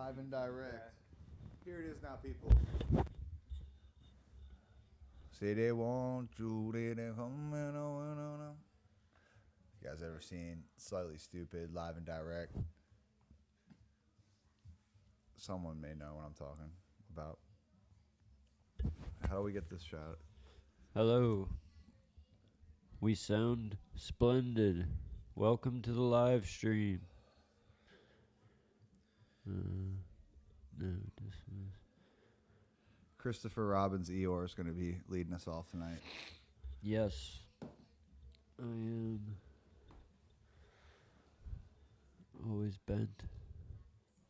Live and direct. Here it is now, people. Say they want you, they coming on. You guys ever seen Slightly Stupid Live and Direct? Someone may know what I'm talking about. How do we get this shot? Hello. We sound splendid. Welcome to the live stream. No, dismiss. Christopher Robbins Eeyore is going to be leading us off tonight. Yes, I am always bent.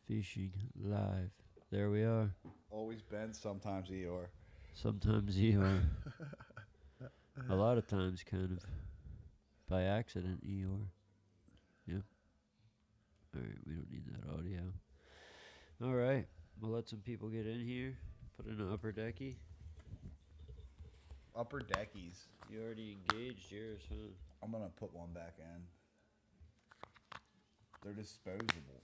Fishing live. There we are. Always bent, sometimes Eeyore. Sometimes Eeyore. A lot of times, kind of by accident, Eeyore. Yep. All right, we don't need that audio. All right, we'll let some people get in here. Put in an upper decky. Upper deckies. You already engaged yours, huh? I'm going to put one back in. They're disposable.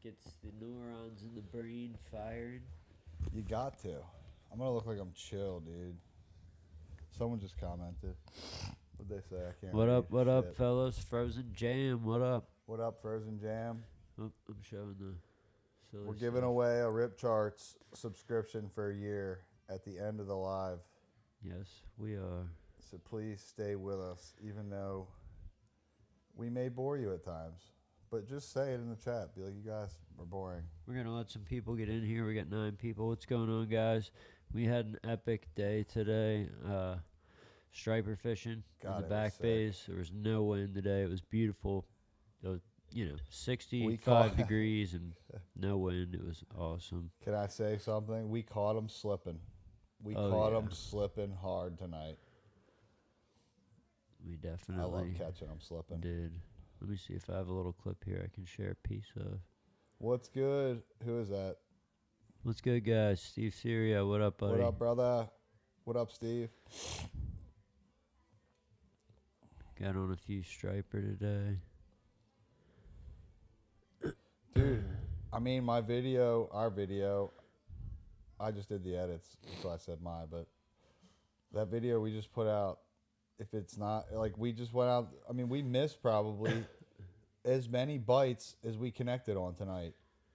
Gets the neurons in the brain firing. You got to. I'm going to look like I'm chill, dude. Someone just commented. What'd they say? I can't What read up, what shit. up, fellas? Frozen Jam, what up? What up, Frozen Jam? Oh, I'm showing the silly We're giving stuff. away a RipCharts subscription for a year at the end of the live. Yes, we are. So please stay with us, even though we may bore you at times. But just say it in the chat. Be like, you guys are boring. We're going to let some people get in here. We got 9 people. What's going on, guys? We had an epic day today. Striper fishing God, in it the was back sick. bays. There was no wind today. It was beautiful. It was, 65 caught- degrees and no wind. It was awesome. Can I say something? We caught them slipping. We Oh, caught yeah. them slipping hard tonight. We I love definitely catching them slipping. did. Let me see if I have a little clip here I can share a piece of. What's good? Who is that? What's good, guys? Steve Syria, what up, buddy? What up, brother? What up, Steve? Got on a few striper today. Dude, I mean, our video, I just did the edits, so I said but that video we just put out, if it's not, like, we just went out, I mean, we missed probably as many bites as we connected on tonight,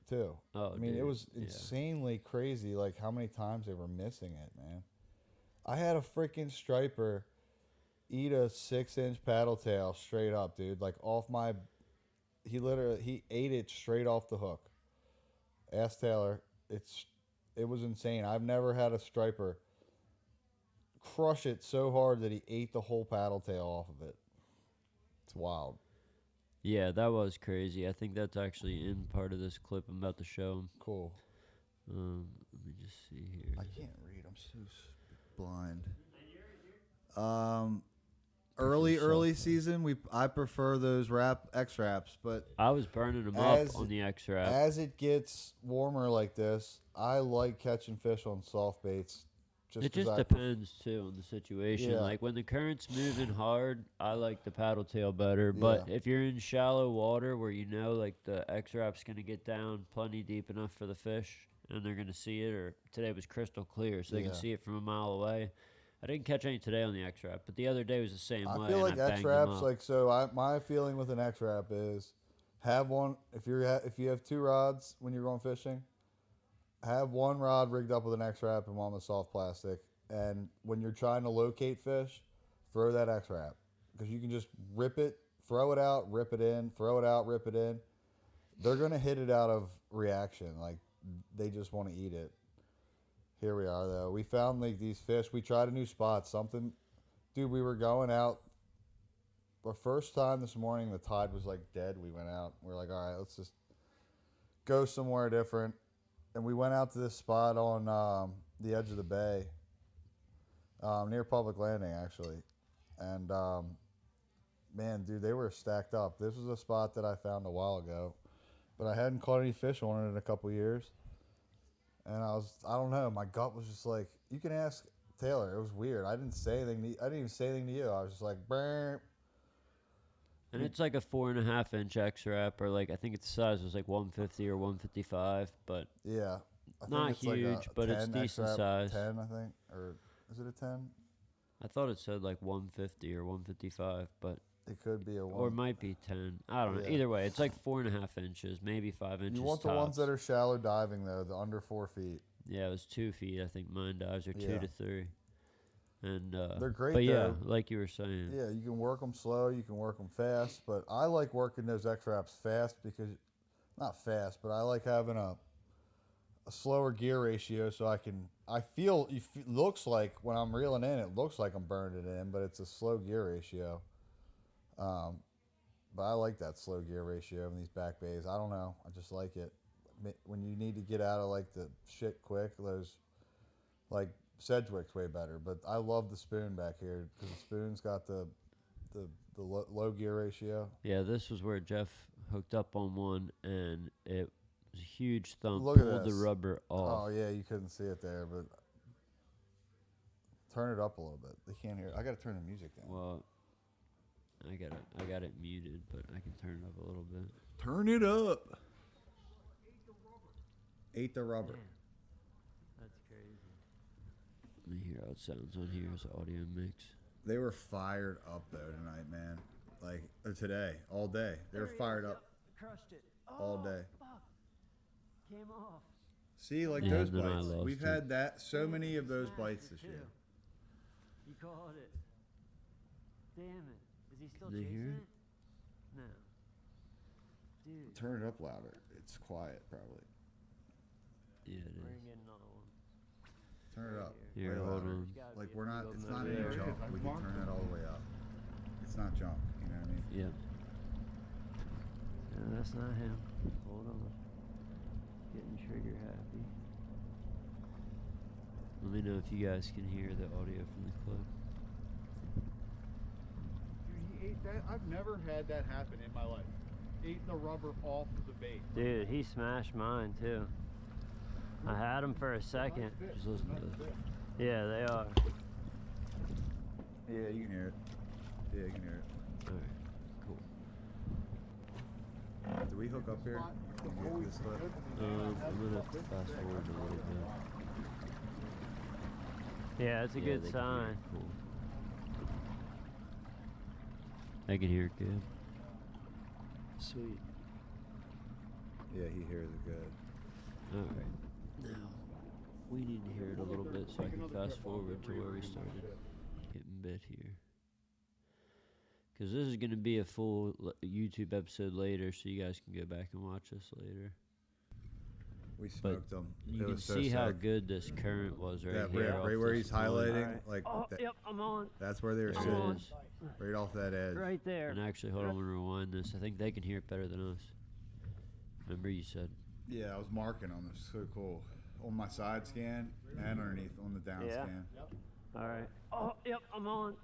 too. Oh, I mean, it dude, was yeah. insanely crazy, like, how many times they were missing it, man. I had a freaking striper eat a 6-inch paddle tail straight up, dude, like, off my... He ate it straight off the hook. Ask Taylor. It was insane. I've never had a striper crush it so hard that he ate the whole paddle tail off of it. It's wild. Yeah, that was crazy. I think that's actually in part of this clip I'm about to show. Cool. Let me just see here. I can't read. I'm so blind. Early season, I prefer those X wraps, but I was burning them up on the X wrap. as it gets warmer like this, I like catching fish on soft baits. It just depends too on the situation. Yeah. Like when the current's moving hard, I like the paddle tail better. But Yeah. if you're in shallow water where you know like the X wrap's gonna get down plenty deep enough for the fish and they're gonna see it, or today was crystal clear so they can see it from a mile away. I didn't catch any today on the X wrap, but the other day was the same way. I feel like and I X banged them wraps, up. like, so my feeling with an X wrap is have one, if you have 2 rods when you're going fishing, have one rod rigged up with an X wrap and one with soft plastic. And when you're trying to locate fish, throw that X wrap, because you can just rip it, throw it out, rip it in, throw it out, rip it in. They're going to hit it out of reaction. Like, they just want to eat it. Here we are, though. We found like these fish. We tried a new spot. Dude, we were going out. The first time this morning, the tide was like dead. We went out. We were like, all right, let's just go somewhere different. And we went out to this spot on the edge of the bay, near Public Landing, actually. And man, dude, they were stacked up. This was a spot that I found a while ago, but I hadn't caught any fish on it in a couple years. And I don't know, my gut was just like, you can ask Taylor. It was weird. I didn't say anything. I didn't even say anything to you. I was just like, burp. And it's like a 4.5 inch X wrap, or like I think its size was like 150 or 155, but Yeah. I think not it's huge, like a but 10 it's decent X-Wrap size. 10, I think. Or is it a 10? I thought it said like 150 or 155, but It could be a or it 1. might be 10. I don't know. Yeah. Either way, it's like 4.5 inches, maybe 5 inches You want the tops. ones that are shallow diving, though, the under 4 feet. Yeah, it was 2 feet. I think mine dives are 2 Yeah. to 3. And They're great, but yeah, though. like you were saying. Yeah, you can work them slow, you can work them fast, but I like working those X-Wraps fast because, not fast, but I like having a slower gear ratio so I feel, looks like when I'm reeling in, it looks like I'm burning it in, but it's a slow gear ratio. Um, but I like that slow gear ratio in these back bays. I don't know. I just like it. When you need to get out of like the shit quick, those like Sedgwick's way better. But I love the spoon back here because the spoon's got the low gear ratio. Yeah, this was where Jeff hooked up on one, and it was a huge thump. Look at Pulled the this. rubber off. Oh yeah, you couldn't see it there, but turn it up a little bit. They can't hear. I got to turn the music down. Well, I got it muted, but I can turn it up a little bit. Turn it up. Ate the rubber. That's crazy. Let me hear how it sounds on here as audio mix. They were fired up though tonight, man. Like or today, all day. They were fired up Crushed it. all day. Fuck. Came off. See, like Yeah, those and then I bites. lost We've it. had that so many of those bites this year. You caught it. Damn it. Is he still They chasing hear it? No. Dude. Turn it up louder. It's quiet, probably. Yeah, it We're is. getting another one. Turn it up. Here, way hold louder. on. Like we're not. It's Go not over any there. junk. We can turn that all the way up. It's not junk. You know what I mean? Yep. No, that's not him. Hold on. Getting trigger happy. Let me know if you guys can hear the audio from the clip. Dude, he ate that. I've never had that happen in my life. Ate the rubber off of the bait. Dude, he smashed mine too. I had him for a second. Just listen to this. Yeah, they are. Yeah, you can hear it. Yeah, you can hear it. Alright, cool. Do we hook up here? Can you get this clip? I'm gonna have to fast forward a little bit. Yeah, it's a Yeah, good they can hear sign. it. Cool. I can hear it good. Sweet. Yeah, he hears it good. Alright. Now, we need to hear it a little bit so I can fast forward to where we started getting bit here. Because this is going to be a full YouTube episode later, so you guys can go back and watch this later. We smoked them. You It can was so see how sick. good this current was right That here. right, off right where this he's one. highlighting, Alright. like Oh, that, yep, I'm on. that's where they were There sitting, it is. right off that edge. Right there. And actually, hold on, I'm going to rewind this. I think they can hear it better than us. Remember you said? Yeah, I was marking them. It's so cool. On my side scan and underneath on the down Yeah. scan. Alright. Oh, yep, I'm on.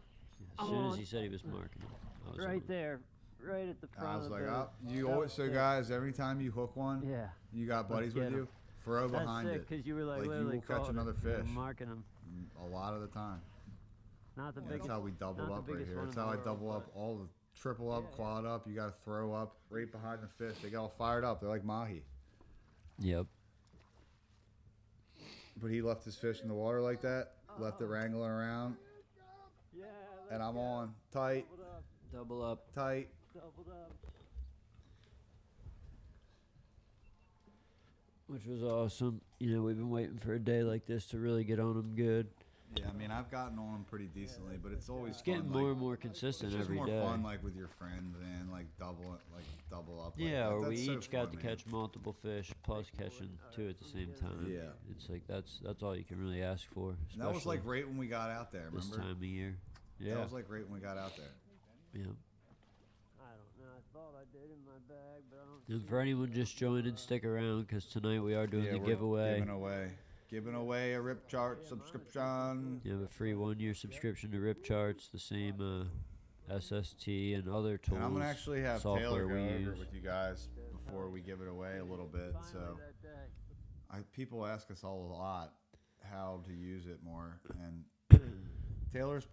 As soon as he said he was marking it, I was Right on. there. Right at the front I was of like, the... oh, you always, so guys, every time you hook one, Yeah. you got buddies get with 'em. you, throw That's behind sick, it. because you were like Like, you literally will catch caught another it. You were fish. marking them. A lot of the time. Not the That's biggest. how we double not the up right biggest here. one That's in the how I world, double up but- all the triple up, Yeah, quad up. You got to throw up right behind the fish. They get all fired up. They're like mahi. Yep. But he left his fish in the water like that, left it wrangling around, Yeah. and I'm on tight, Double up. tight. Doubled up. Which was awesome. You know, we've been waiting for a day like this to really get on them good. Yeah, I mean, I've gotten on them pretty decently, but it's always It's getting fun, more like, and more consistent it's just every more day. fun, like with your friends and like double up. Like Yeah, or we That's so each got fun, to man. catch multiple fish plus catching two at the same time. Yeah. It's like that's all you can really ask for. And that was especially like right when we got out there. this Remember? time of year. Yeah. That was like right when we got out there. Yeah. I don't know. I thought I did in my bag, but I don't. And for anyone just joining, stick around because tonight we are doing Yeah, the we're giveaway. Giving away a RipCharts subscription. You have a free 1-year subscription to RipCharts, the same SST and other tools. And I'm gonna actually have software Taylor go we over use. with you guys before we give it away a little bit. So, That day. people ask us all a lot how to use it more, and Taylor's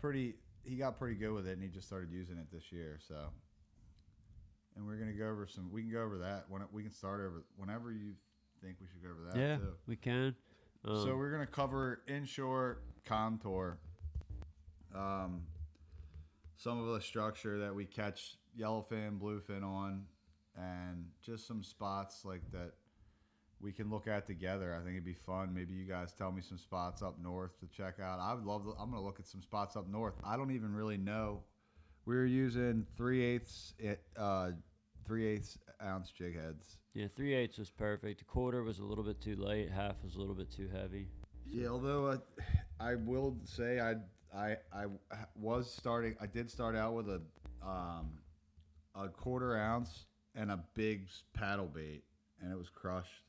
he got pretty good with it, and he just started using it this year. So, and we're gonna go over some. We can go over that when we can start over whenever you think we should go over that. Yeah, too. we can. So we're gonna cover inshore contour, some of the structure that we catch yellowfin, bluefin on, and just some spots like that we can look at together. I think it'd be fun. Maybe you guys tell me some spots up north to check out. I would love. I'm gonna look at some spots up north. I don't even really know. We were using 3/8 ounce jig heads. Yeah, 3/8 was perfect. A quarter was a little bit too light. Half was a little bit too heavy. Yeah, although I will say I did start out with a 1/4 ounce and a big paddle bait, and it was crushed.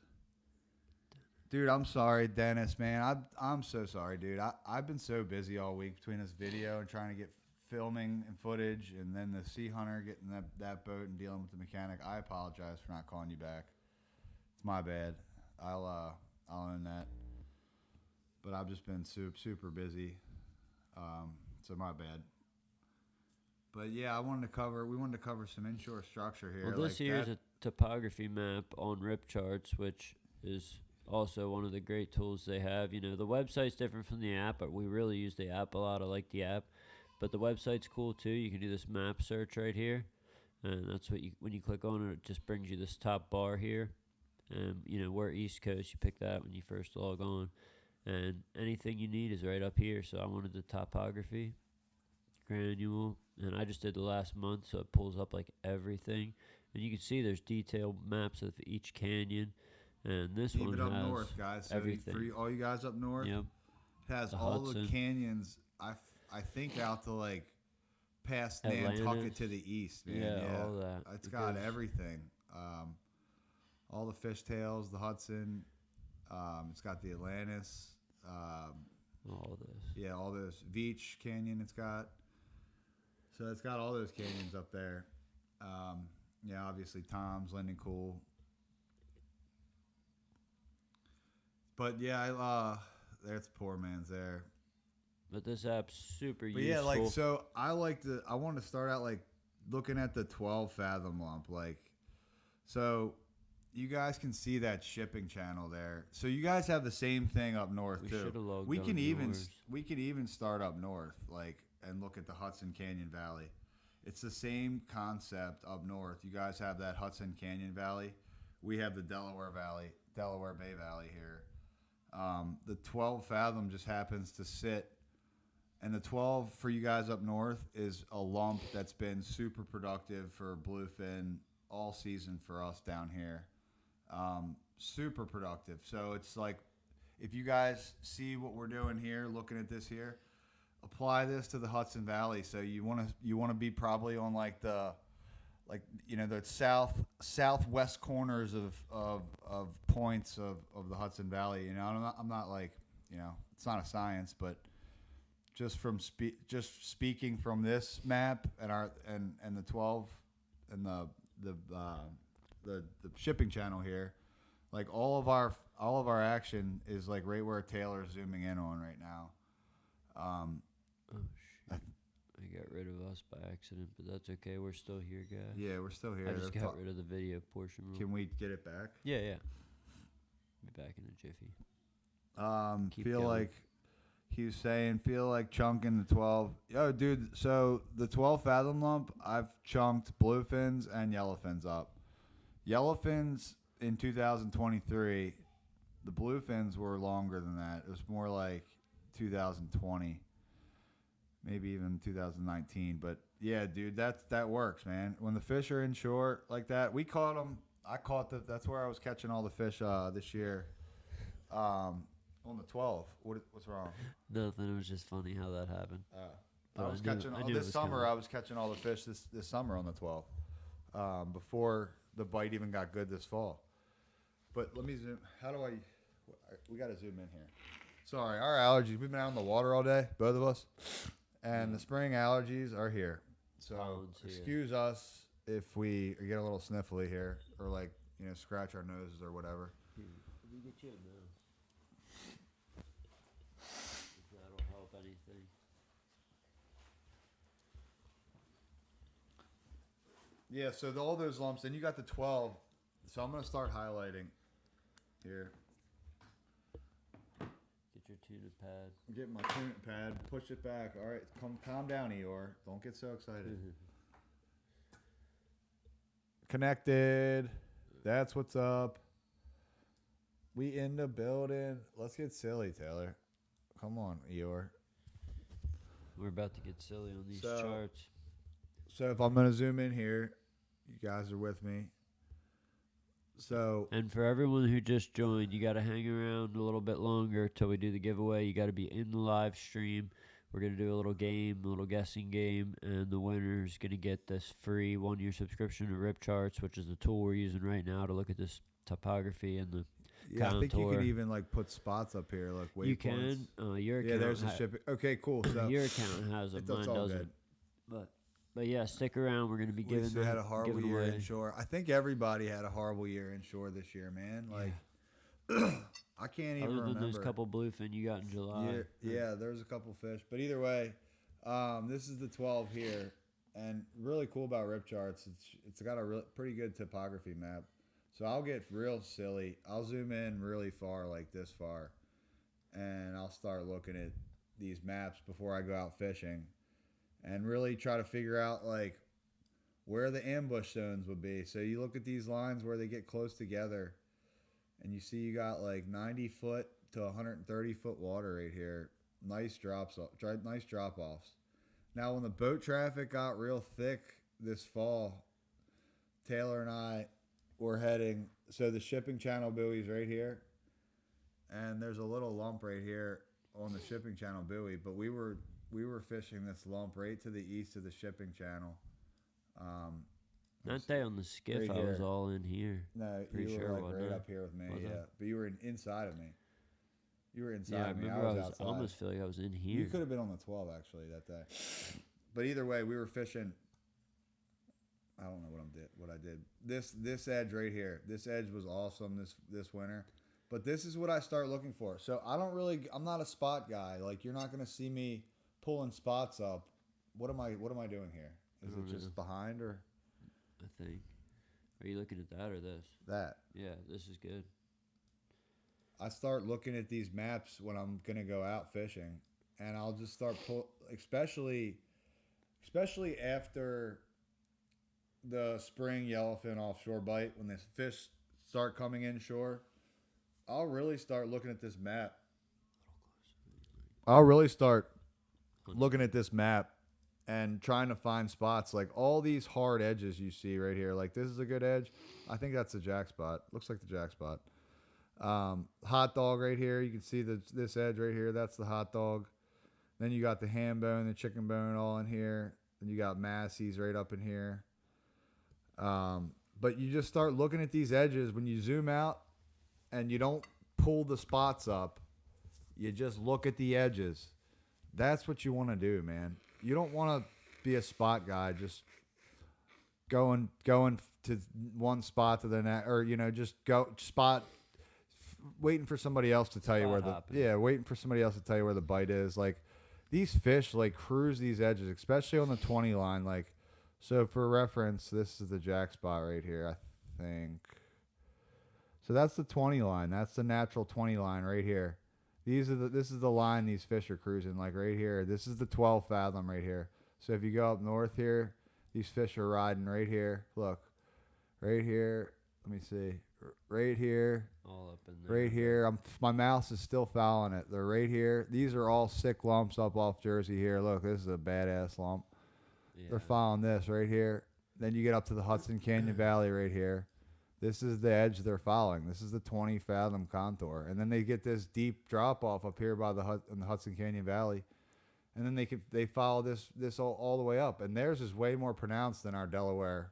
Dude, I'm sorry, Dennis, man. I'm so sorry, dude. I've been so busy all week between this video and trying to get filming and footage, and then the sea hunter getting that boat and dealing with the mechanic. I apologize for not calling you back. It's my bad. I'll own that. But I've just been super busy, so my bad. But yeah, we wanted to cover some inshore structure here. Well, this here's a topography map on RipCharts, which is also one of the great tools they have. You know, the website's different from the app, but we really use the app a lot. I like the app, but the website's cool too. You can do this map search right here, and that's what when you click on it, it just brings you this top bar here. You know, we're East Coast. You pick that when you first log on, and anything you need is right up here. So I wanted the topography granule, and I just did the last month, so it pulls up like everything, and you can see there's detailed maps of each canyon. And this one even up has north, guys. So everything. for all you guys up north, Yep. it has The all Hudson. the canyons. I think out to like past Atlantis. Nantucket to the east, man. Yeah, all that. It's got Because- everything. All the fishtails, the Hudson. It's got the Atlantis. All this. Yeah, all those Veach Canyon. It's got. So it's got all those canyons up there. Yeah, obviously Tom's, Linden Cool. But yeah, there's poor man's there. But this app's super But useful. yeah, like so I want to start out like looking at the 12 fathom lump, like so you guys can see that shipping channel there. So you guys have the same thing up north We too. shoulda logged We on can yours. even start up north, like, and look at the Hudson Canyon Valley. It's the same concept up north. You guys have that Hudson Canyon Valley. We have the Delaware Bay Valley here. The 12 fathom just happens to sit, and the 12 for you guys up north is a lump that's been super productive for bluefin all season for us down here. Super productive. So it's like, if you guys see what we're doing here, looking at this here, apply this to the Hudson Valley. So you want to be probably on like the southwest corners of points of the Hudson Valley. You know, I'm not like, you know, it's not a science, but just speaking from this map and the 12 and the shipping channel here, like all of our action is like right where Taylor's zooming in on right now. Oh, shoot. I got rid of us by accident, but that's okay. We're still here, guys. Yeah, we're still here. I just got rid of the video portion. Can we get it back? Yeah. Be back in a jiffy. Keep Feel going. like he was saying, feel like chunking the 12. Yo, dude, so the 12 fathom lump, I've chunked bluefins and yellowfins up. Yellowfins in 2023, the bluefins were longer than that. It was more like 2020, maybe even 2019. But yeah, dude, that works, man. When the fish are inshore like that, we caught them. That's where I was catching all the fish this year. On the 12. What's wrong? Nothing. It was just funny how that happened. I was knew- catching I knew it this was summer. coming. I was catching all the fish this summer on the 12, before the bite even got good this fall. But let me zoom. How do I? We got to zoom in here. Sorry, our allergies. We've been out in the water all day, both of us, and the spring allergies are here. So Pollen's here. excuse us if we get a little sniffly here, or like, you know, scratch our noses or whatever. Let me get you a mouse. If that'll help anything. Yeah, so all those lumps, and you got the 12. So I'm gonna start highlighting here. Get your tuna pad. Get my tuna pad, push it back. All right, calm down, Eeyore. Don't get so excited. Connected. That's what's up. We in the building. Let's get silly, Taylor. Come on, Eeyore. We're about to get silly on these So- charts. So if I'm gonna zoom in here, you guys are with me. So And for everyone who just joined, you got to hang around a little bit longer till we do the giveaway. You got to be in the live stream. We're going to do a little game, a little guessing game, and the winner is going to get this free 1-year subscription to RipCharts, which is the tool we're using right now to look at this topography and the yeah, I think you contour. can even like put spots up here, like waypoints. You can. Your account Yeah, there's a shipping. Okay, cool. So your account has it. that's Mine all doesn't. good. But yeah, stick around. We're going to be We giving still had a horrible giving year away. inshore. I think everybody had a horrible year inshore this year, man. Like, I can't even Other than remember. those couple bluefin you got in July. Yeah, there's a couple fish, but either way, this is the 12 here, and really cool about RipCharts. It's got a pretty good topography map. So I'll get real silly. I'll zoom in really far, like this far, and I'll start looking at these maps before I go out fishing, and really try to figure out like where the ambush zones would be. So you look at these lines where they get close together, and you see you got like 90 foot to 130 foot water right here. Nice drops, nice drop offs. Now, when the boat traffic got real thick this fall, Taylor and I were heading. So the shipping channel buoy's right here, and there's a little lump right here on the shipping channel buoy. But we were fishing this lump right to the east of the shipping channel. That day on the skiff, right I was here. all in here. No, Pretty you were sure, like wasn't right I? up here with me. Was I? Yeah, but you were inside of me. You were inside Yeah, I of me. I remember was I outside. almost feel like I was in here. You could have been on the 12 actually that day. But either way, we were fishing. I don't know what I did. This edge right here. This edge was awesome this winter. But this is what I start looking for. So I'm not a spot guy. Like, you're not going to see me pulling spots up. What am I doing here? Is I don't it just know. behind or I think. Are you looking at that or this? that? Yeah, this is good. I start looking at these maps when I'm going to go out fishing, and I'll just start especially after the spring yellowfin offshore bite, when the fish start coming inshore, I'll really start looking at this map. I'll really start looking at this map and trying to find spots, like all these hard edges you see right here. Like, this is a good edge. I think that's the jack spot. Looks like the jack spot. Hot dog right here. You can see this edge right here. That's the hot dog. Then you got the ham bone, the chicken bone all in here. Then you got Massey's right up in here. But you just start looking at these edges when you zoom out, and you don't pull the spots up. You just look at the edges. That's what you want to do, man. You don't want to be a spot guy, just going to one spot to the next, or just go spot, waiting for somebody else to tell you where waiting for somebody else to tell you where the bite is. Like, these fish like cruise these edges, especially on the 20 line. Like, so for reference, this is the jack spot right here, I think. So that's the 20 line. That's the natural 20 line right here. This is the line these fish are cruising, like right here. This is the 12 fathom right here. So if you go up north here, these fish are riding right here. Look, right here. Let me see. Right here. All up in there. Right here. My mouse is still fouling it. They're right here. These are all sick lumps up off Jersey here. Look, this is a badass lump. Yeah. They're following this right here. Then you get up to the Hudson Canyon Valley right here. This is the edge they're following. This is the 20 fathom contour. And then they get this deep drop off up here by in the Hudson Canyon Valley. And then they follow this all the way up. And theirs is way more pronounced than our Delaware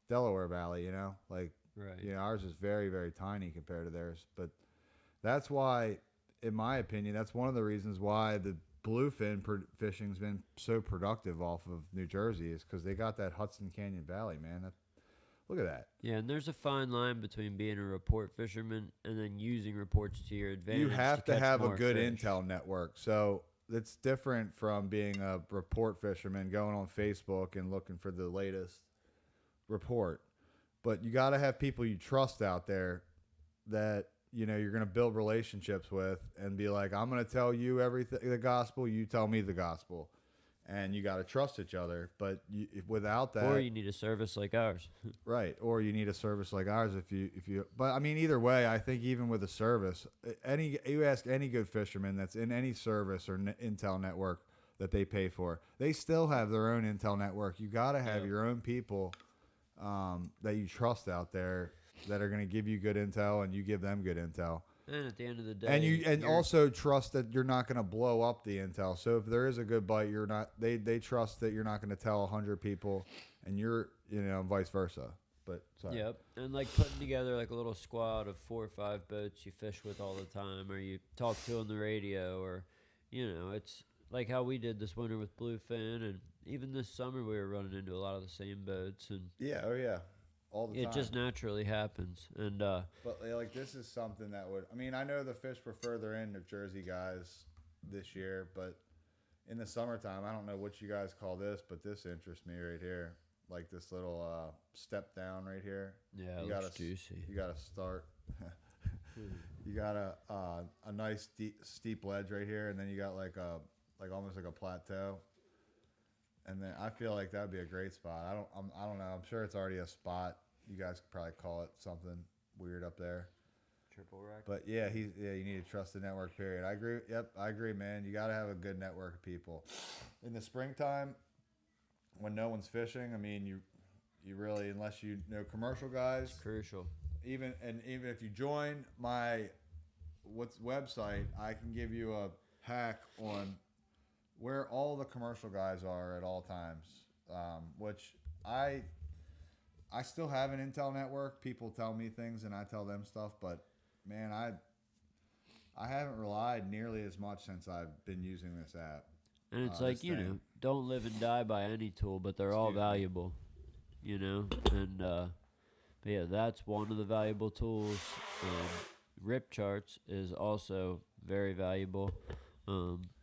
Valley, Like, Right. ours is very, very tiny compared to theirs. But that's why, in my opinion, that's one of the reasons why the bluefin fishing's been so productive off of New Jersey, is because they got that Hudson Canyon Valley, man. Look at that. Yeah, and there's a fine line between being a report fisherman and then using reports to your advantage. You have to catch have a more good fish. intel network. So it's different from being a report fisherman, going on Facebook and looking for the latest report. But you got to have people you trust out there that you're going to build relationships with and be like, I'm going to tell you everything, the gospel, you tell me the gospel, and you got to trust each other. But without that, Or you need a service like ours. right? Or you need a service like ours if you. But I mean, either way, I think even with a service, you ask any good fisherman that's in any service or intel network that they pay for, they still have their own intel network. You got to have your own people that you trust out there that are going to give you good intel, and you give them good intel. And at the end of the day, And also trust that you're not going to blow up the intel. So if there is a good bite, you're not. They trust that you're not going to tell 100 people, and you're vice versa. But sorry. Yep, and like putting together like a little squad of 4 or 5 boats you fish with all the time, or you talk to on the radio, or it's like how we did this winter with bluefin, and even this summer we were running into a lot of the same boats, and All the time. it just naturally happens. And But like this is something that would. I mean, I know the fish were further in New Jersey guys this year, but in the summertime, I don't know what you guys call this, but this interests me right here. Like this little step down right here. yeah, it you looks juicy. You got to start. You got a nice steep ledge right here, and then you got like almost like a plateau. And then I feel like that'd be a great spot. I don't know. I'm sure it's already a spot. You guys could probably call it something weird up there. Triple rack. But you need to trust the network. Period. I agree. Yep, I agree, man. You got to have a good network of people. In the springtime, when no one's fishing, I mean, you really, unless you know commercial guys, It's crucial. even if you join my website, I can give you a hack on where all the commercial guys are at all times, which I still have an intel network. People tell me things and I tell them stuff, but man, I haven't relied nearly as much since I've been using this app. And it's like, don't live and die by any tool, but they're all valuable, and but yeah, that's one of the valuable tools. RipCharts is also very valuable.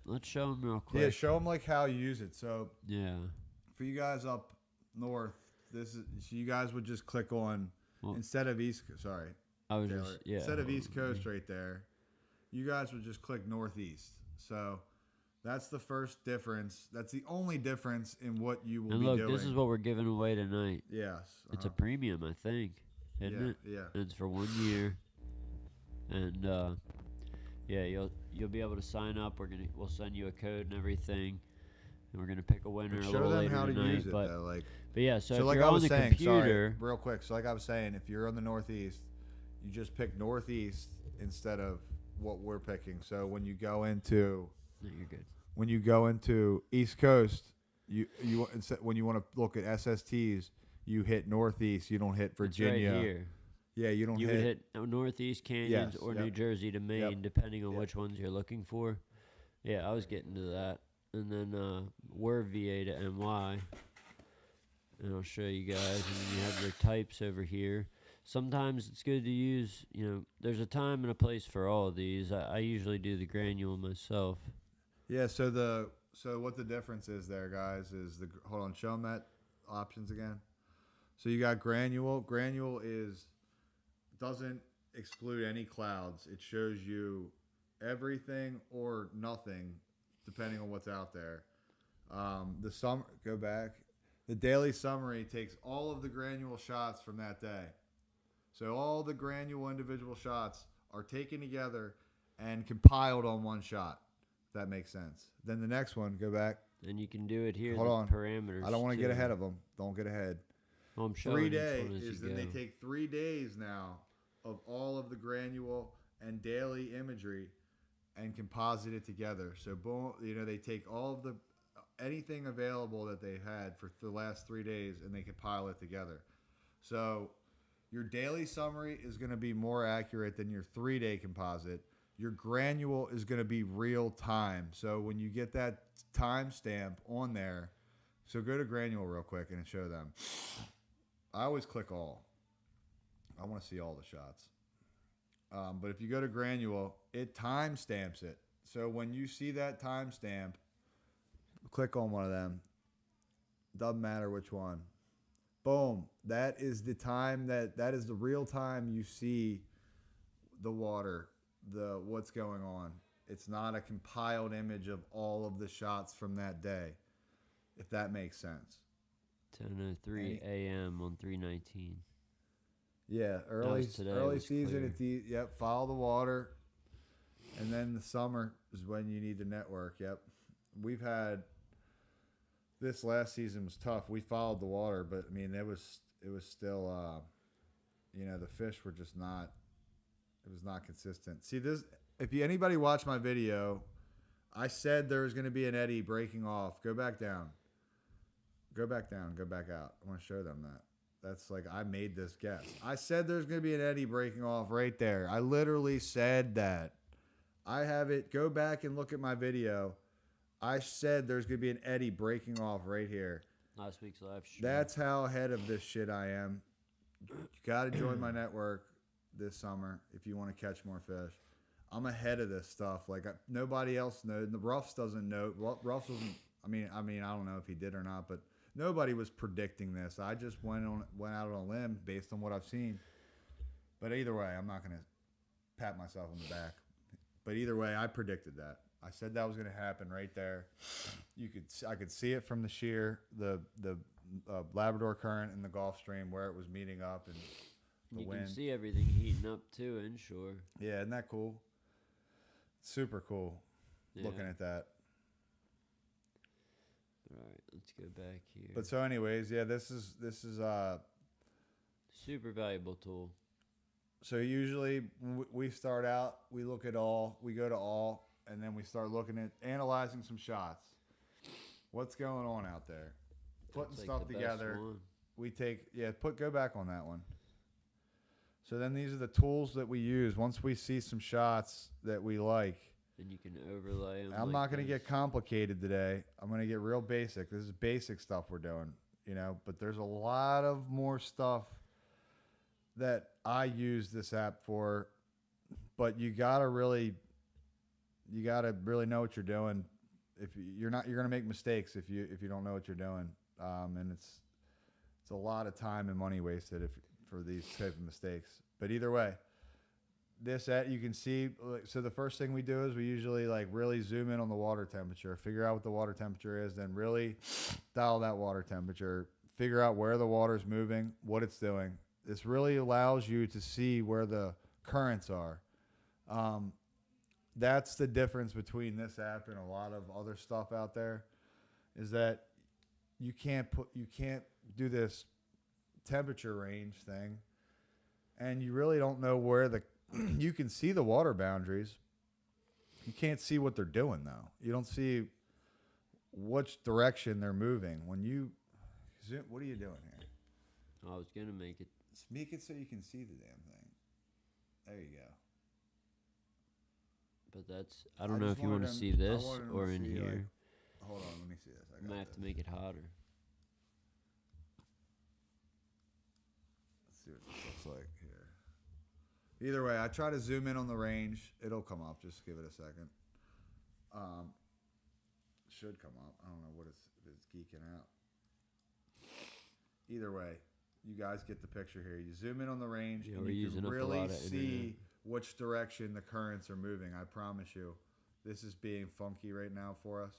Let's show them real quick. Yeah, show them like how you use it. So Yeah. for you guys up north, so you guys would just click on instead of Taylor, instead of East Coast right there, you guys would just click northeast. So that's the first difference. That's the only difference in what you will be doing. And look, this is what we're giving away tonight. Yes. It's a premium, I think, isn't it? Yeah. And it's for 1 year. And you'll be able to sign up. We'll send you a code and everything. And we're gonna pick a winner a little Show them later how to tonight. use it though. But yeah, so if like you're I on was the saying, computer, real quick. So like I was saying, if you're on the northeast, you just pick northeast instead of what we're picking. So when you go into no, you're good. When you go into East Coast, when you want to look at SSTs, you hit northeast. You don't hit Virginia. It's right here. Yeah, you don't You hit. would hit Northeast Canyons or New Jersey to Maine, Yep. depending on Yep. which ones you're looking for. Yeah, I was getting to that. And then we're VA to NY. And I'll show you guys. And then you have your types over here. Sometimes it's good to use, there's a time and a place for all of these. I usually do the granule myself. Yeah, so what the difference is there, guys, is hold on, show them that options again. So you got granule. Granule doesn't exclude any clouds. It shows you everything or nothing, depending on what's out there. Go back. The daily summary takes all of the granule shots from that day. So all the granule individual shots are taken together and compiled on one shot. If that makes sense. Then the next one, go back. And you can do it here. Hold on. Parameters. I don't want to get too. ahead of them. Don't get ahead. Well, I'm showing 3 each days one as is you then go. they take 3 days now of all of the granule and daily imagery and composite it together. So boom, they take all of anything available that they had for the last 3 days and they compile it together. So your daily summary is going to be more accurate than your 3-day composite. Your granule is going to be real time. So when you get that timestamp on there, so go to granule real quick and show them. I always click all. I want to see all the shots. But if you go to granule, it timestamps it. So when you see that timestamp, click on one of them. Doesn't matter which one. boom. That is the time that is the real time you see the water, the what's going on. It's not a compiled image of all of the shots from that day, if that makes sense. 10:03 a.m. on 319. Yeah, today, it early was season. clear. Yep, follow the water, and then the summer is when you need to network. Yep, we've had this last season was tough. We followed the water, but I mean it was still the fish were just not. It was not consistent. See this. If anybody watched my video, I said there was going to be an eddy breaking off. Go back down. Go back down. Go back out. I want to show them that. That's like I made this guess. I said there's going to be an eddy breaking off right there. I literally said that. I have it. Go back and look at my video. I said there's going to be an eddy breaking off right here. Last week's live stream. That's how ahead of this shit I am. You got to join my network this summer if you want to catch more fish. I'm ahead of this stuff. Like nobody else knows. The Ruffs doesn't know. Ruffs doesn't. I mean, I don't know if he did or not, but nobody was predicting this. I just went out on a limb based on what I've seen. But either way, I'm not gonna pat myself on the back. But either way, I predicted that. I said that was gonna happen right there. I could see it from the shear, the Labrador Current and the Gulf Stream where it was meeting up and the wind. You can see everything heating up too inshore. Yeah, isn't that cool? Super cool. Yeah. Looking at that. All right, let's go back here. But so, anyways, yeah, this is super valuable tool. So usually we start out, we look at all, we go to all, and then we start looking at analyzing some shots. What's going on out there? Putting That's stuff like the together. best one. We take go back on that one. So then these are the tools that we use once we see some shots that we like. And you can overlay them. I'm not going to get complicated today. I'm going to get real basic. This is basic stuff we're doing, but there's a lot of more stuff that I use this app for, but you got to really know what you're doing. If you're going to make mistakes if you don't know what you're doing. And it's a lot of time and money wasted for these type of mistakes. But either way, you can see. So the first thing we do is we usually really zoom in on the water temperature, figure out what the water temperature is, then really dial that water temperature, figure out where the water's moving, what it's doing. This really allows you to see where the currents are. That's the difference between this app and a lot of other stuff out there, is that you can't do this temperature range thing, and you really don't know where you can see the water boundaries. You can't see what they're doing though. You don't see which direction they're moving. When you zoom, what are you doing here? I was gonna make it. Make it so you can see the damn thing. There you go. But that's. I don't know if you want to see this or in here. Hold on, let me see this. I might have to make it hotter. Let's see what this looks like here. Either way, I try to zoom in on the range. It'll come up. Just give it a second. Should come up. I don't know what it's geeking out. Either way, you guys get the picture here. You zoom in on the range, Yeah, and we're you using can up a really lot of see internet. which direction the currents are moving. I promise you. This is being funky right now for us.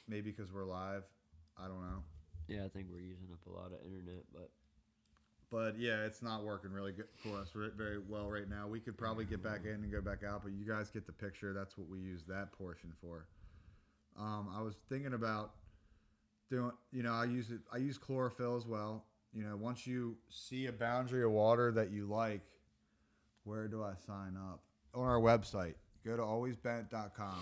Maybe because we're live. I don't know. Yeah, I think we're using up a lot of internet, But yeah, it's not working really good for us very well right now. We could probably get back in and go back out, but you guys get the picture. That's what we use that portion for. I was thinking about doing, I use chlorophyll as well. Once you see a boundary of water that you like, where do I sign up? On our website. Go to alwaysbent.com.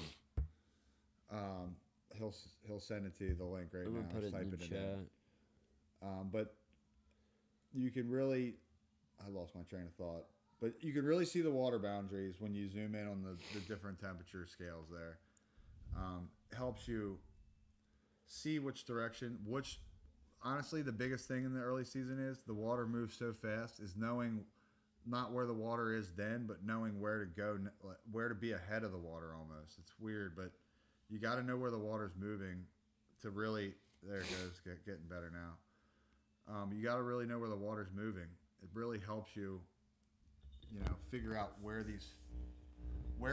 He'll send it to you, the link right I'm now. gonna put Just it in type the in. chat. But you can really, I lost my train of thought, but you can really see the water boundaries when you zoom in on the different temperature scales there. Helps you see which direction, honestly, the biggest thing in the early season is the water moves so fast, is knowing not where the water is then, but knowing where to go, where to be ahead of the water almost. It's weird, but you got to know where the water's moving to really, there it goes, getting better now. You got to really know where the water's moving. It really helps you, figure out where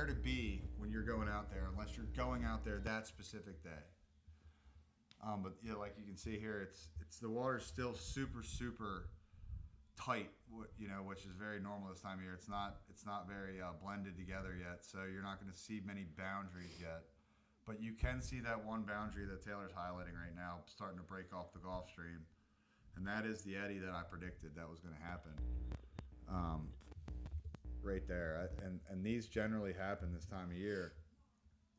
to be when you're going out there, unless you're going out there that specific day. But like you can see here, it's the water's still super super tight, which is very normal this time of year. It's not very blended together yet, so you're not going to see many boundaries yet. But you can see that one boundary that Taylor's highlighting right now starting to break off the Gulf Stream, and that is the eddy that I predicted that was going to happen. Right there, and these generally happen this time of year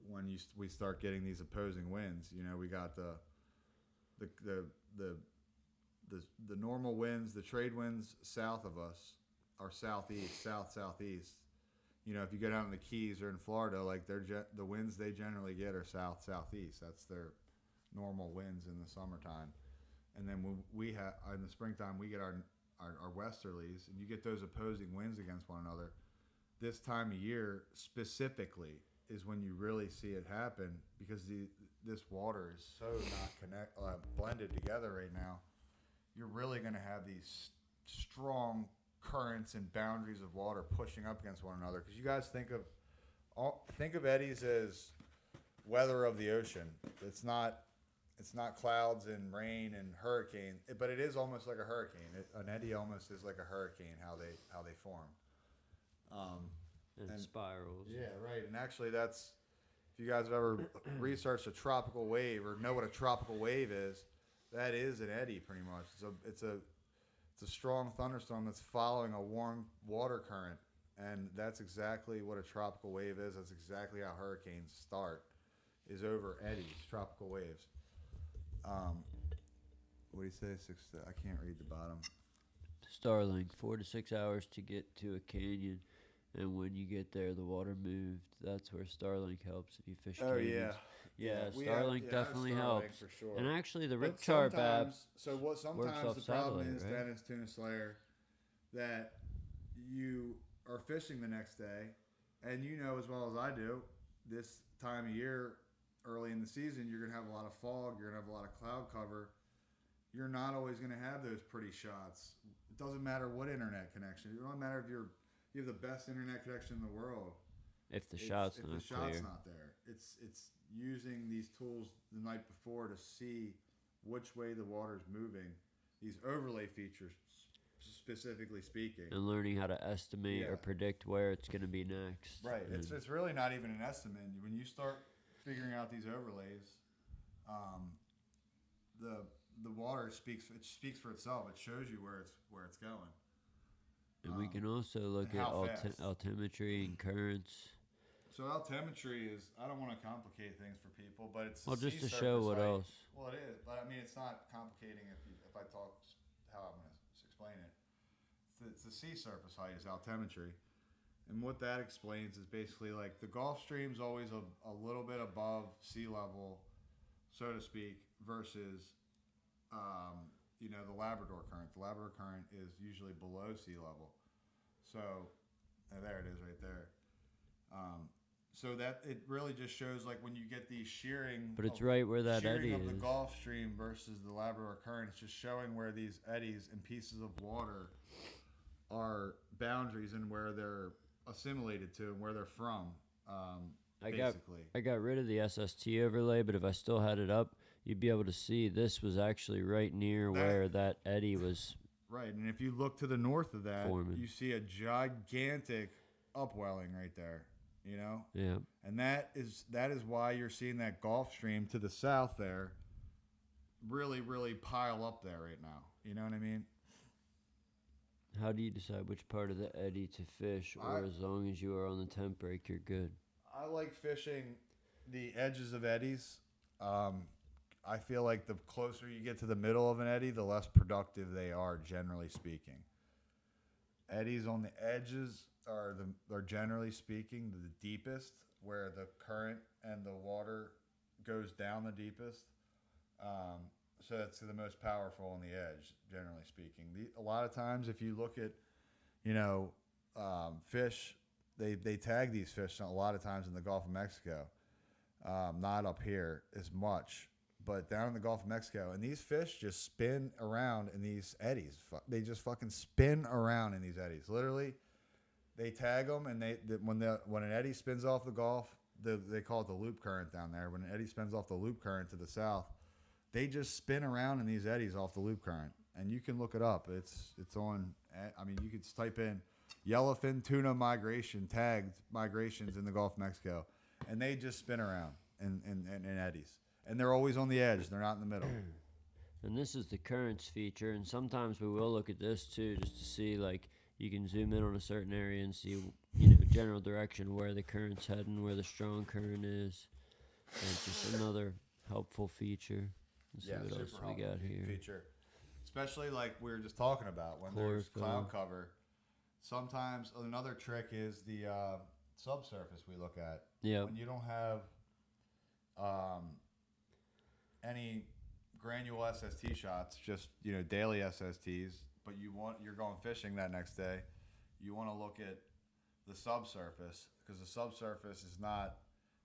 when we start getting these opposing winds. We got the normal winds, the trade winds south of us are southeast, southeast. If you go down in the Keys or in Florida, like the winds they generally get are southeast. That's their normal winds in the summertime. And then when we have in the springtime, we get our westerlies, and you get those opposing winds against one another. This time of year specifically is when you really see it happen, because this water is so not blended together right now. You're really going to have these strong currents and boundaries of water pushing up against one another. Because you guys think of eddies as weather of the ocean. It's not clouds and rain and hurricane, but it is almost like a hurricane. An eddy almost is like a hurricane, how they form. And spirals. Yeah, right. And actually, that's, if you guys have ever researched a tropical wave or know what a tropical wave is, that is an eddy pretty much. It's a strong thunderstorm that's following a warm water current, and that's exactly what a tropical wave is. That's exactly how hurricanes start, is over eddies, tropical waves. What do you say? I can't read the bottom. Starling, 4 to 6 hours to get to a canyon, and when you get there, the water moved. That's where Starlink helps if you fish canyons. Yeah, Starlink definitely helps. For sure. And actually, the But RipChart app. Sometimes off the problem satellite, is, right? Dennis Tuna Slayer, that you are fishing the next day, and you know as well as I do, this time of year, early in the season, you're going to have a lot of fog, you're going to have a lot of cloud cover. You're not always going to have those pretty shots. It doesn't matter what internet connection. It doesn't matter if you have the best internet connection in the world. If the shot's not there, it's using these tools the night before to see which way the water's moving. These overlay features, specifically speaking, and learning how to estimate or predict where it's going to be next. Right. It's really not even an estimate. When you start figuring out these overlays, the water speaks for itself. It shows you where it's going. And we can also look at altimetry and currents. So altimetry is, I don't want to complicate things for people, but it's just to show what else. Well, it is, but I mean, it's not complicating if I talk how I'm going to explain it. It's the sea surface height is altimetry, and what that explains is basically like the Gulf Stream's always a little bit above sea level, so to speak, versus the Labrador current. The Labrador current is usually below sea level. So, there it is right there. So that it really just shows like when you get these shearing. But it's right where that eddy of is. The Gulf Stream versus the Labrador current. It's just showing where these eddies and pieces of water are boundaries and where they're assimilated to and where they're from. I got rid of the SST overlay, but if I still had it up, you'd be able to see this was actually right near where that eddy was. Right, and if you look to the north of that, forming. You see a gigantic upwelling right there. Yeah. And that is why you're seeing that Gulf Stream to the south there really, really pile up there right now. You know what I mean? How do you decide which part of the eddy to fish, or as long as you are on the temp break, you're good? I like fishing the edges of eddies. I feel like the closer you get to the middle of an eddy, the less productive they are, generally speaking. Eddies on the edges are generally speaking the deepest, where the current and the water goes down the deepest. So that's the most powerful on the edge, generally speaking. A lot of times, if you look at, fish, they tag these fish a lot of times in the Gulf of Mexico. Not up here as much, but down in the Gulf of Mexico, and these fish just spin around in these eddies. They just fucking spin around in these eddies. Literally, they tag them, and when an eddy spins off the Gulf, they call it the loop current down there. When an eddy spins off the loop current to the south, they just spin around in these eddies off the loop current, and you can look it up. It's on. I mean, you could just type in yellowfin tuna tagged migrations in the Gulf of Mexico, and they just spin around in eddies. And they're always on the edge. They're not in the middle. And this is the currents feature, and sometimes we will look at this too, just to see, like, you can zoom in on a certain area and see, general direction where the current's heading, where the strong current is. And it's just another helpful feature. Let's see what else we got here. Feature, especially like we were just talking about when there's cloud cover. Sometimes another trick is the subsurface we look at. Yeah. When you don't have any granule SST shots, just daily SSTs, but you're going fishing that next day, you want to look at the subsurface, because the subsurface is not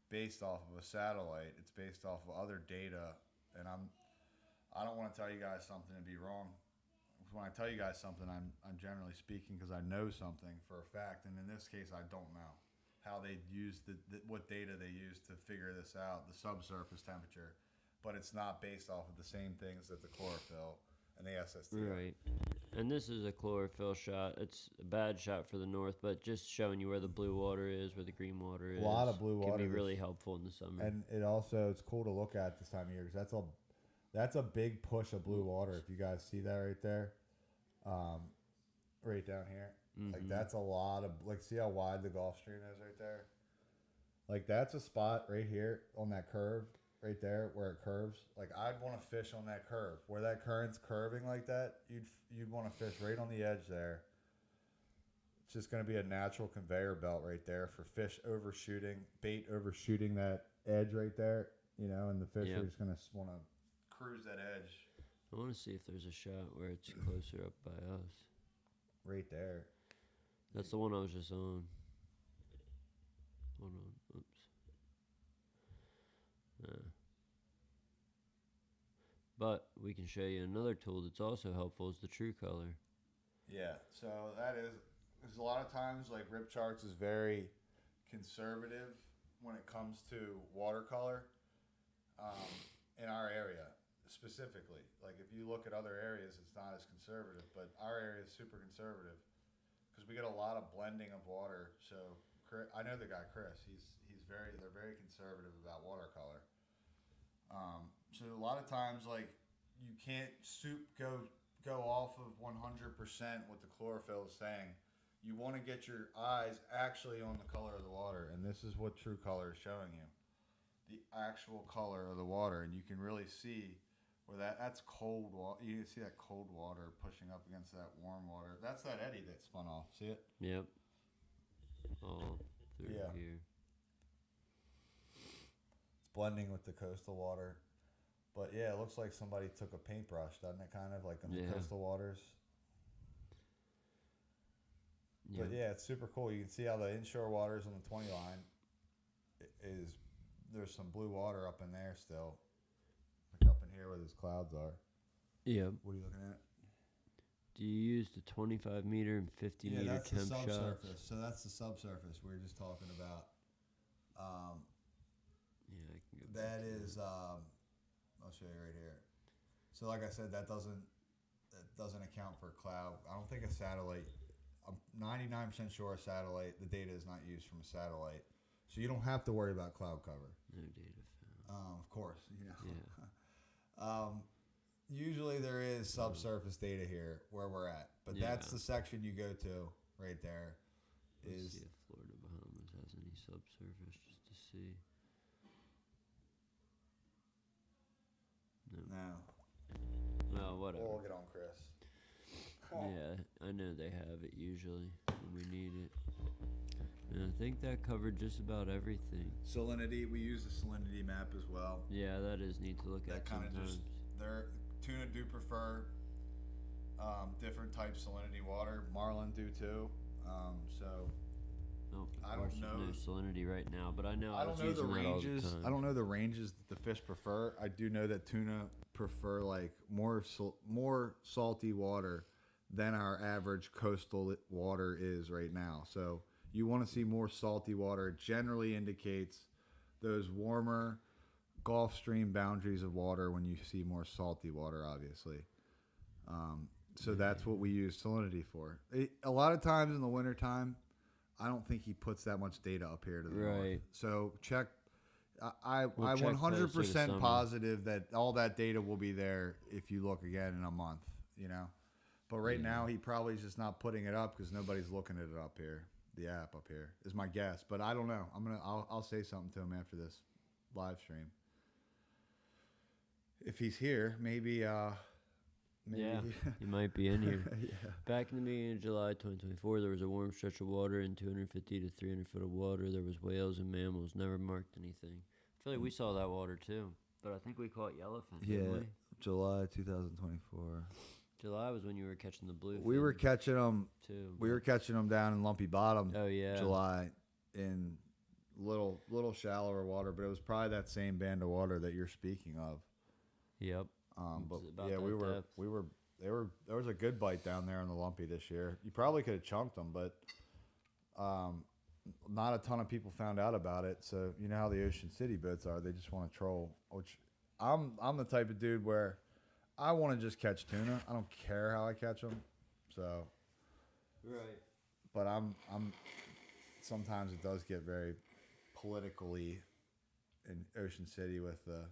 based off of a satellite, it's based off of other data. And I don't want to tell you guys something and be wrong. When I tell you guys something, I'm generally speaking because I know something for a fact, and in this case I don't know how they use what data they use to figure this out, the subsurface temperature. But it's not based off of the same things that the chlorophyll and the SST are. Right. And this is a chlorophyll shot. It's a bad shot for the north, but just showing you where the blue water is, where the green water is. A lot of blue water can be really helpful in the summer. And it's cool to look at this time of year because that's a big push of blue water. If you guys see that right there, right down here, like that's a lot of, like, see how wide the Gulf Stream is right there. Like that's a spot right here on that curve. Right there where it curves, like I'd want to fish on that curve where that current's curving like that. You'd want to fish right on the edge there. It's just going to be a natural conveyor belt right there for fish overshooting, bait overshooting that edge right there. And the fish are just going to want to cruise that edge. I want to see if there's a shot where it's closer up by us. Right there. That's the one I was just on. Hold on. Oops. But we can show you another tool that's also helpful is the true color. Yeah, so there's a lot of times like RipCharts is very conservative when it comes to watercolor in our area specifically. Like if you look at other areas, it's not as conservative, but our area is super conservative because we get a lot of blending of water. So I know the guy Chris. They're very conservative about watercolor. So a lot of times, like, you can't go off of 100% what the chlorophyll is saying. You want to get your eyes actually on the color of the water, and this is what true color is showing you. The actual color of the water, and you can really see where that's cold water. You can see that cold water pushing up against that warm water. That's that eddy that spun off. See it? Yep. All through here. It's blending with the coastal water. But yeah, it looks like somebody took a paintbrush, doesn't it? Kind of like in the coastal waters. Yeah. But yeah, it's super cool. You can see how the inshore waters on the 20 line there's some blue water up in there still. Like up in here where those clouds are. Yeah. What are you looking at? Do you use the 25 meter and 50 meter that's temp the subsurface. shots? So that's the subsurface we were just talking about. Yeah, I can go. That is. I'll show you right here. So like I said, that doesn't account for cloud. I don't think a satellite. I'm 99% sure a satellite. The data is not used from a satellite, so you don't have to worry about cloud cover. No data found. Of course, Yeah. Usually there is subsurface data here where we're at, but that's the section you go to right there. Let's see if Florida Bahamas has any subsurface just to see. No. Well, whatever. We'll get on Chris. Yeah, I know they have it usually when we need it. And I think that covered just about everything. Salinity, we use the salinity map as well. Yeah, that is neat to look at sometimes. Tuna do prefer different types of salinity water. Marlin do too. So Oh, I of don't course, there's know. no salinity right now, but I know I was don't know the using that all ranges. time. I don't know the ranges that the fish prefer. I do know that tuna prefer like more salty water than our average coastal water is right now. So you want to see more salty water. It generally indicates those warmer Gulf Stream boundaries of water when you see more salty water, obviously. So that's what we use salinity for. A lot of times in the wintertime, I don't think he puts that much data up here to the north. Right. So check. We'll I'm check closer to 100% summer. positive that all that data will be there if you look again in a month. You know, but right now he probably is just not putting it up because nobody's looking at it up here. The app up here is my guess, but I don't know. I'll say something to him after this live stream. If he's here, maybe. Maybe. Yeah, he might be in here. Yeah. Back in the beginning of July 2024, there was a warm stretch of water in 250 to 300 foot of water. There was whales and mammals. Never marked anything. I feel like we saw that water too, but I think we caught yellowfin. Didn't we? July 2024. July was when you were catching the bluefin. We were catching them. too. We were catching them down in Lumpy Bottom. Oh yeah. July in little shallower water, but it was probably that same band of water that you're speaking of. Yep. But It's about yeah, that depth. there was a good bite down there in the Lumpy this year. You probably could have chunked them, but not a ton of people found out about it. So you know how the Ocean City boats are; they just want to troll. Which I'm the type of dude where I want to just catch tuna. I don't care how I catch them. So Right. but I'm sometimes it does get very politically in Ocean City with the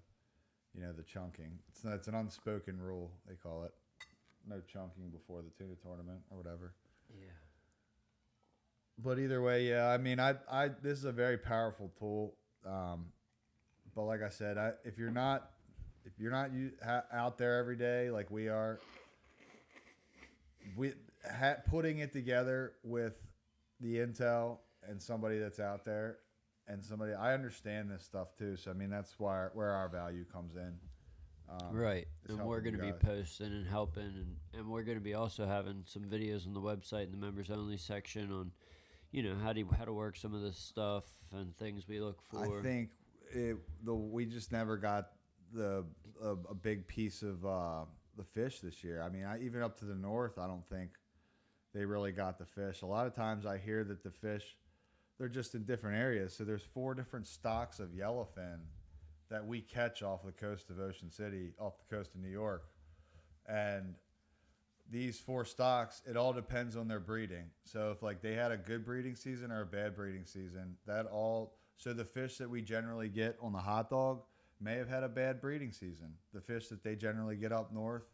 the chunking. It's an unspoken rule, they call it. No chunking before the tuna tournament or whatever. Yeah. But either way, yeah, I mean, I this is a very powerful tool. But like I said, if you're not out there every day like we are, putting it together with the intel and somebody that's out there and somebody, I understand this stuff too. So I mean, that's where our value comes in. Right, is and we're helping going to you be guys. posting and helping, and we're going to be also having some videos on the website in the members only section on, how to work some of this stuff and things we look for. I think we just never got a big piece of the fish this year. I mean, even up to the north, I don't think they really got the fish. A lot of times I hear that the fish, they're just in different areas. So there's 4 different stocks of yellowfin that we catch off the coast of Ocean City, off the coast of New York. And these 4 stocks, it all depends on their breeding. So if like they had a good breeding season or a bad breeding season, so the fish that we generally get on the hot dog may have had a bad breeding season. The fish that they generally get up north,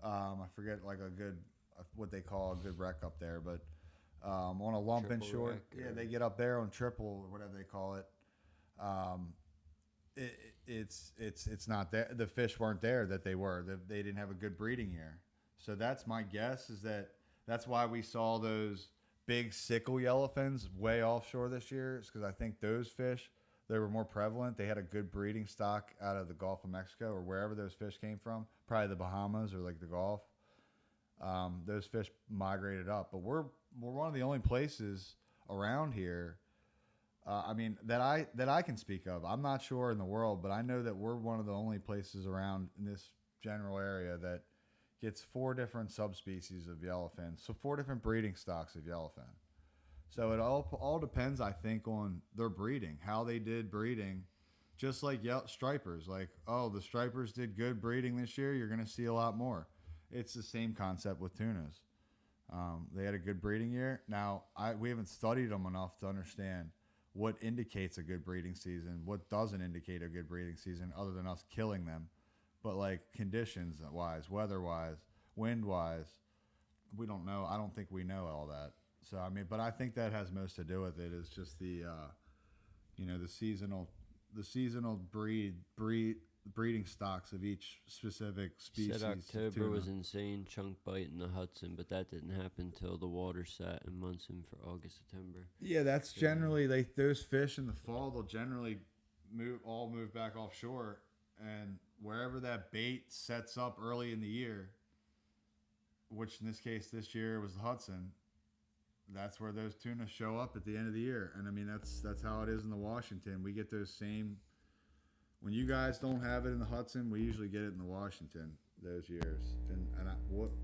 I forget what they call a good wreck up there, but on a lump and Triple short, wreck, they get up there on triple or whatever they call it. It's not there. The fish weren't there that they were. They didn't have a good breeding year. So that's my guess, is that's why we saw those big sickle yellowfins way offshore this year, is because I think those fish, they were more prevalent. They had a good breeding stock out of the Gulf of Mexico or wherever those fish came from, probably the Bahamas or like the Gulf. Those fish migrated up, but we're one of the only places around here. I mean that I can speak of. I'm not sure in the world, but I know that we're one of the only places around in this general area that gets 4 different subspecies of yellowfin. So 4 different breeding stocks of yellowfin. So it all depends, I think, on their breeding, how they did breeding. Just like stripers, like, oh, the stripers did good breeding this year, you're going to see a lot more. It's the same concept with tunas. They had a good breeding year. Now, we haven't studied them enough to understand what indicates a good breeding season, what doesn't indicate a good breeding season, other than us killing them. But like conditions-wise, weather-wise, wind-wise, we don't know. I don't think we know all that. So I mean, but I think that has most to do with it. Is just the seasonal breeding stocks of each specific species. Said of October tuna. was insane chunk bite in the Hudson, but that didn't happen till the water sat in Munson for August, September. Yeah, that's generally those fish in the fall. They'll generally move back offshore, and wherever that bait sets up early in the year, which in this case this year was the Hudson, that's where those tuna show up at the end of the year. And I mean, that's how it is in the Washington. We get those same. When you guys don't have it in the Hudson, we usually get it in the Washington those years. And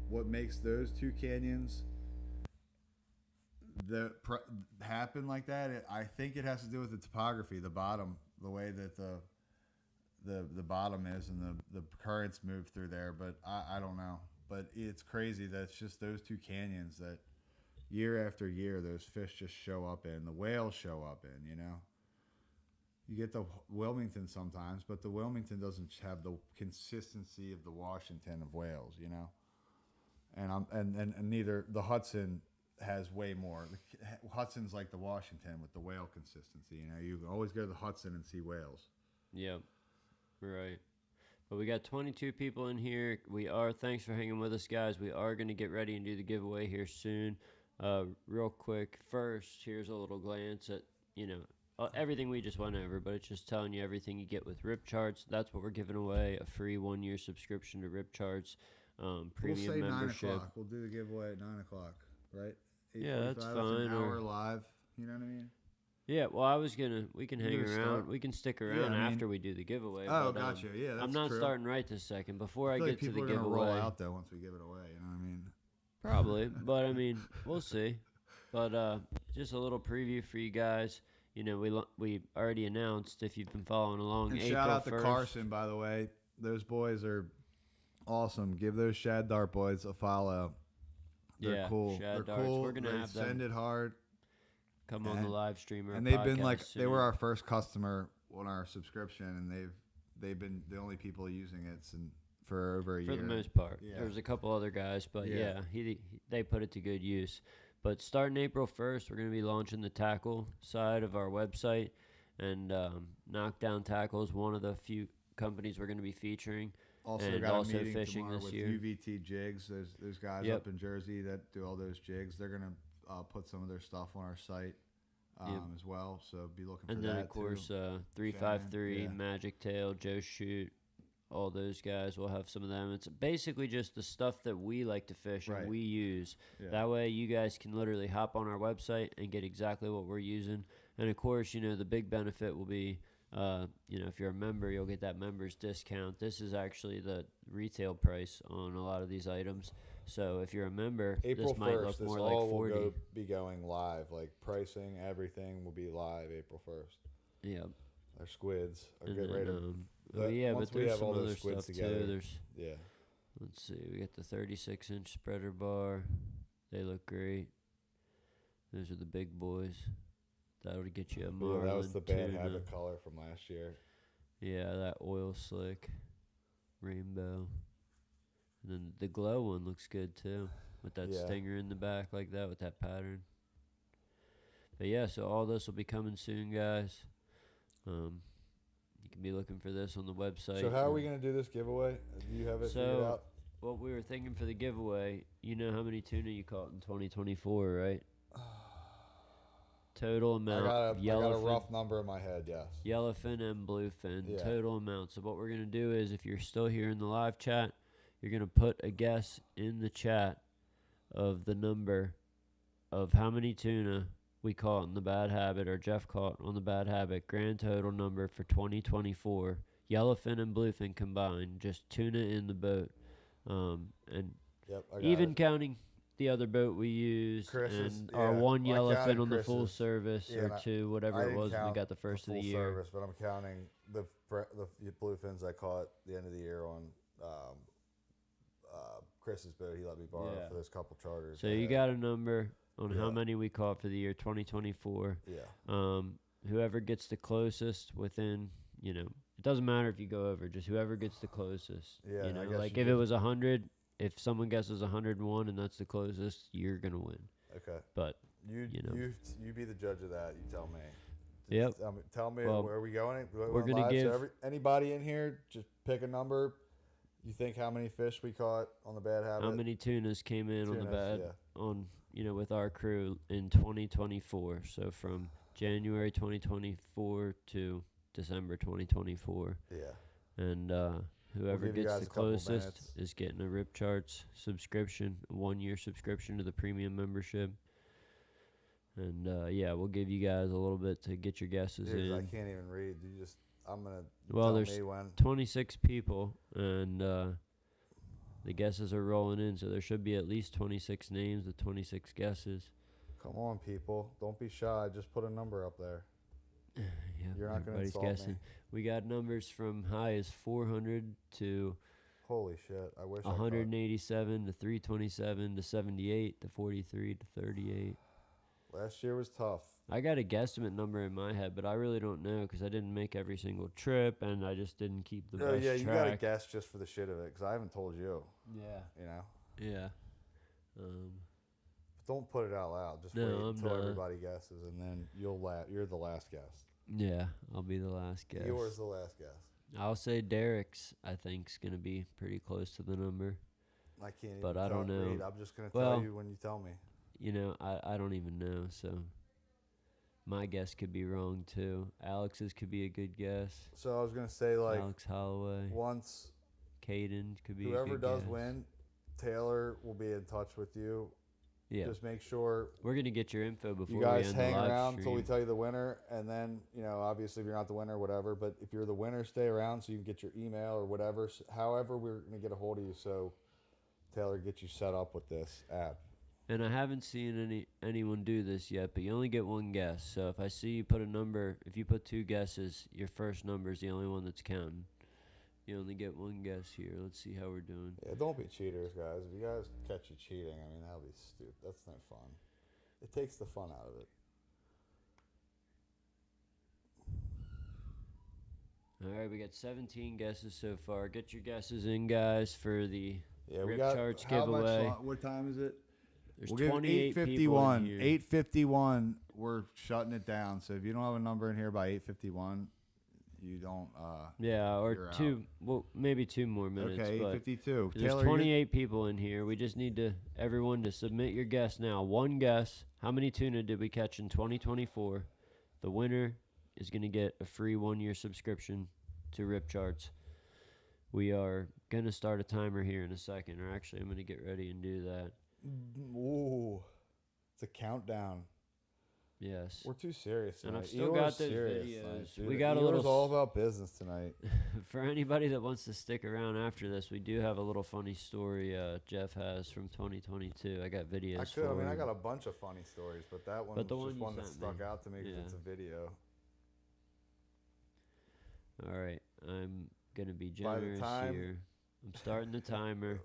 what makes those two canyons happen like that? I think it has to do with the topography, the bottom, the way that the bottom is, and the currents move through there. But I don't know. But it's crazy that it's just those two canyons that year after year those fish just show up in. The whales show up in, you know. You get the Wilmington sometimes, but the Wilmington doesn't have the consistency of the Washington of whales, you know. And neither the Hudson has way more. The Hudson's like the Washington with the whale consistency. You know, you can always go to the Hudson and see whales. Yep. Right. But we got 22 people in here. Thanks for hanging with us, guys. We are going to get ready and do the giveaway here soon. Real quick, first, here's a little glance at, everything we just went over, but it's just telling you everything you get with RipCharts. That's what we're giving away, a free 1-year subscription to RipCharts, premium we'll say membership. 9 o'clock. We'll do the giveaway at 9 o'clock, right? Yeah, that's fine. An hour live, you know what I mean? Yeah, well, we can hang around. We can stick around after we do the giveaway. Oh, but, gotcha. Yeah, that's I'm not true. starting right this second. Before I feel get like to the people are giveaway. gonna roll out, though, once we give it away, you know what I mean? Probably, but I mean, we'll see. But just a little preview for you guys. We already announced, if you've been following along, And April shout out to 1st. Carson, by the way. Those boys are awesome. Give those Shad Dart boys a follow. They're cool. Shad They're Darts. cool. We're gonna they have send them it hard. come on the live streamer. And they've been podcast like soon. they were our first customer on our subscription, and they've been the only people using it for over a year. For the most part. Yeah. There was a couple other guys, but Yeah. they put it to good use. But starting April 1st, we're going to be launching the tackle side of our website. And Knockdown Tackle is one of the few companies we're going to be featuring. Also and got also a meeting fishing tomorrow this with year. UVT Jigs. Those guys Yep. up in Jersey that do all those jigs. They're gonna put some of their stuff on our site as well. So be looking for that. And then, of course, too. 353, Shannon, yeah. Magic Tail, Joe Shoot, all those guys. We'll have some of them. It's basically just the stuff that we like to fish Right. and we use. Yeah. That way you guys can literally hop on our website and get exactly what we're using. And, of course, the big benefit will be, if you're a member, you'll get that member's discount. This is actually the retail price on a lot of these items. So if you're a member, April this might 1st, look this more all like 40. will be going live. Like pricing, everything will be live April 1st. Yeah. Our squids are And getting then, ready to. but we there's have some all those other squids stuff together, too. There's Yeah. Let's see. We got the 36-inch spreader bar. They look great. Those are the big boys. That'll get you a marlin. Yeah, that was the bad tuna. habit color from last year. Yeah, that oil slick rainbow. And then the glow one looks good too, with that Yeah. stinger in the back like that with that pattern. But yeah, so all this will be coming soon, guys. You can be looking for this on the website. So how are we going to do this giveaway? Do you have it figured So, out? what we were thinking for the giveaway, you know how many tuna you caught in 2024, right? Total amount. I got a Yellowfin, rough number in my head, yes. yellowfin and bluefin. Yeah. Total amount. So what we're going to do is, if you're still here in the live chat, you're going to put a guess in the chat of the number of how many tuna we caught in the Bad Habit, or Jeff caught on the Bad Habit. Grand total number for 2024. Yellowfin and bluefin combined. Just tuna in the boat. And Yep, I got even it. counting the other boat we used Chris's, and our yeah. one Well, I yellowfin counted on the full Chris's. service, Yeah, or and two, whatever I it didn't was, and we count got the first of the full year. service, but I'm counting the bluefins I caught the end of the year on Chris's boat. He let me borrow Yeah. for those couple charters. So you got a number on how Yeah. many we caught for the year 2024. Yeah. Whoever gets the closest within, it doesn't matter if you go over, just whoever gets the closest. Yeah, I guess like you if it just- was 100, if someone guesses 101 and that's the closest, you're gonna win. Okay. But You be the judge of that. You tell me. Yep. Tell me Well, where are we going? we're gonna give- anybody in here just pick a number. You think how many fish we caught on the Bad Habit? how many tunas came in on the Tunas, bad with our crew in 2024? So from January 2024 to December 2024. Yeah. And whoever give you gets guys the a couple closest minutes. is getting a RipCharts subscription, a 1-year subscription to the premium membership. And yeah, we'll give you guys a little bit to get your guesses Dude, I in. can't even read. You just, I'm gonna Well, tell there's me when. 26 people, and the guesses are rolling in, so there should be at least 26 names with 26 guesses. Come on, people, don't be shy. Just put a number up there. Yeah, You're not gonna everybody's insult me. guessing. We got numbers from high as 400 to Holy shit! I wish 187 to 327 to 78 to 43 to 38. Last year was tough. I got a guesstimate number in my head, but I really don't know because I didn't make every single trip, and I just didn't keep the best Yeah, you gotta track. guess just for the shit of it, because I haven't told you. Yeah. You know. Yeah. But don't put it out loud. Just No, wait I'm until not. everybody guesses, and then you're the last guess. Yeah, I'll be the last guess. Yours the last guess. I'll say Derek's, I think, is going to be pretty close to the number. I can't even But I don't know. read. I'm just gonna Well, tell you when you tell me. You know, I don't even know, so my guess could be wrong, too. Alex's could be a good guess. So I was gonna say, like, Alex Holloway. once Caden could be a whoever good does guess. win, Taylor will be in touch with you. Yeah. Just make sure We're going to get your info before you we guys end hang the live around stream. until we tell you the winner, and then, you know, obviously if you're not the winner, whatever, but if you're the winner, stay around so you can get your email or whatever. However, we're going to get a hold of you, so Taylor get you set up with this app. And I haven't seen anyone do this yet, but you only get one guess. So if I see you put a number, if you put two guesses, your first number is the only one that's counting. You only get one guess here. Let's see how we're doing. Yeah, don't be cheaters, guys. If you guys catch you cheating, I mean, that'll be stupid. That's not fun. It takes the fun out of it. All right, we got 17 guesses so far. Get your guesses in, guys, for the Yeah, we got RipCharts how much giveaway. What time is it? There's We'll give 28 people in 8:51. here. 8:51. We're shutting it down. So if you don't have a number in here by 8:51, you don't. Yeah, or You're two, well, maybe 2 more minutes. Okay, but 8:52. there's Taylor, 28 people in here. We just need everyone to submit your guess now. One guess. How many tuna did we catch in 2024? The winner is going to get a free 1-year subscription to RipCharts. We are going to start a timer here in a second, or actually I'm going to get ready and do that. Ooh, it's a countdown. Yes. We're too serious tonight. And I've still Eeyore's got those serious videos. tonight, dude. We got a Eeyore's little all about business tonight. For anybody that wants to stick around after this, we do have a little funny story Jeff has from 2022. I got videos I for him. got a bunch of funny stories, but that one But the was one just you one that sent stuck me. out to me because Yeah. it's a video. All right, I'm going to be By the generous time- here. I'm starting the timer.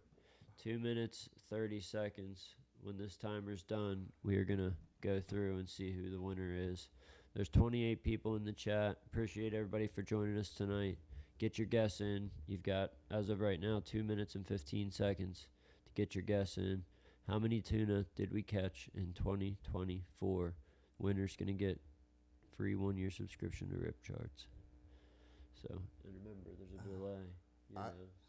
2 minutes, 30 seconds. When this timer's done, we are going to go through and see who the winner is. There's 28 people in the chat. Appreciate everybody for joining us tonight. Get your guess in. You've got, as of right now, 2 minutes and 15 seconds to get your guess in. How many tuna did we catch in 2024? Winner's going to get free 1-year subscription to RipCharts. So, and remember, there's a delay.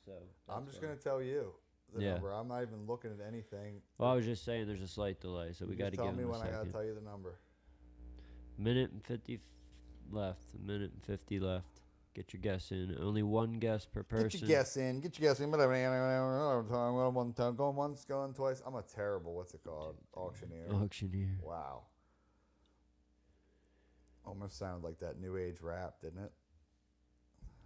So I'm that's just why. going to tell you the Yeah. number. I'm not even looking at anything. Well, I was just saying there's a slight delay, so we got to tell give me him a when I got to second. tell you the number. Minute and 50 left. A minute and 50 left. Get your guess in. Only one guess per person. Get your guess in. Get your guess in. Going once, going twice. I'm a terrible, what's it called? Auctioneer. Auctioneer. Wow. Almost sounded like that new age rap, didn't it?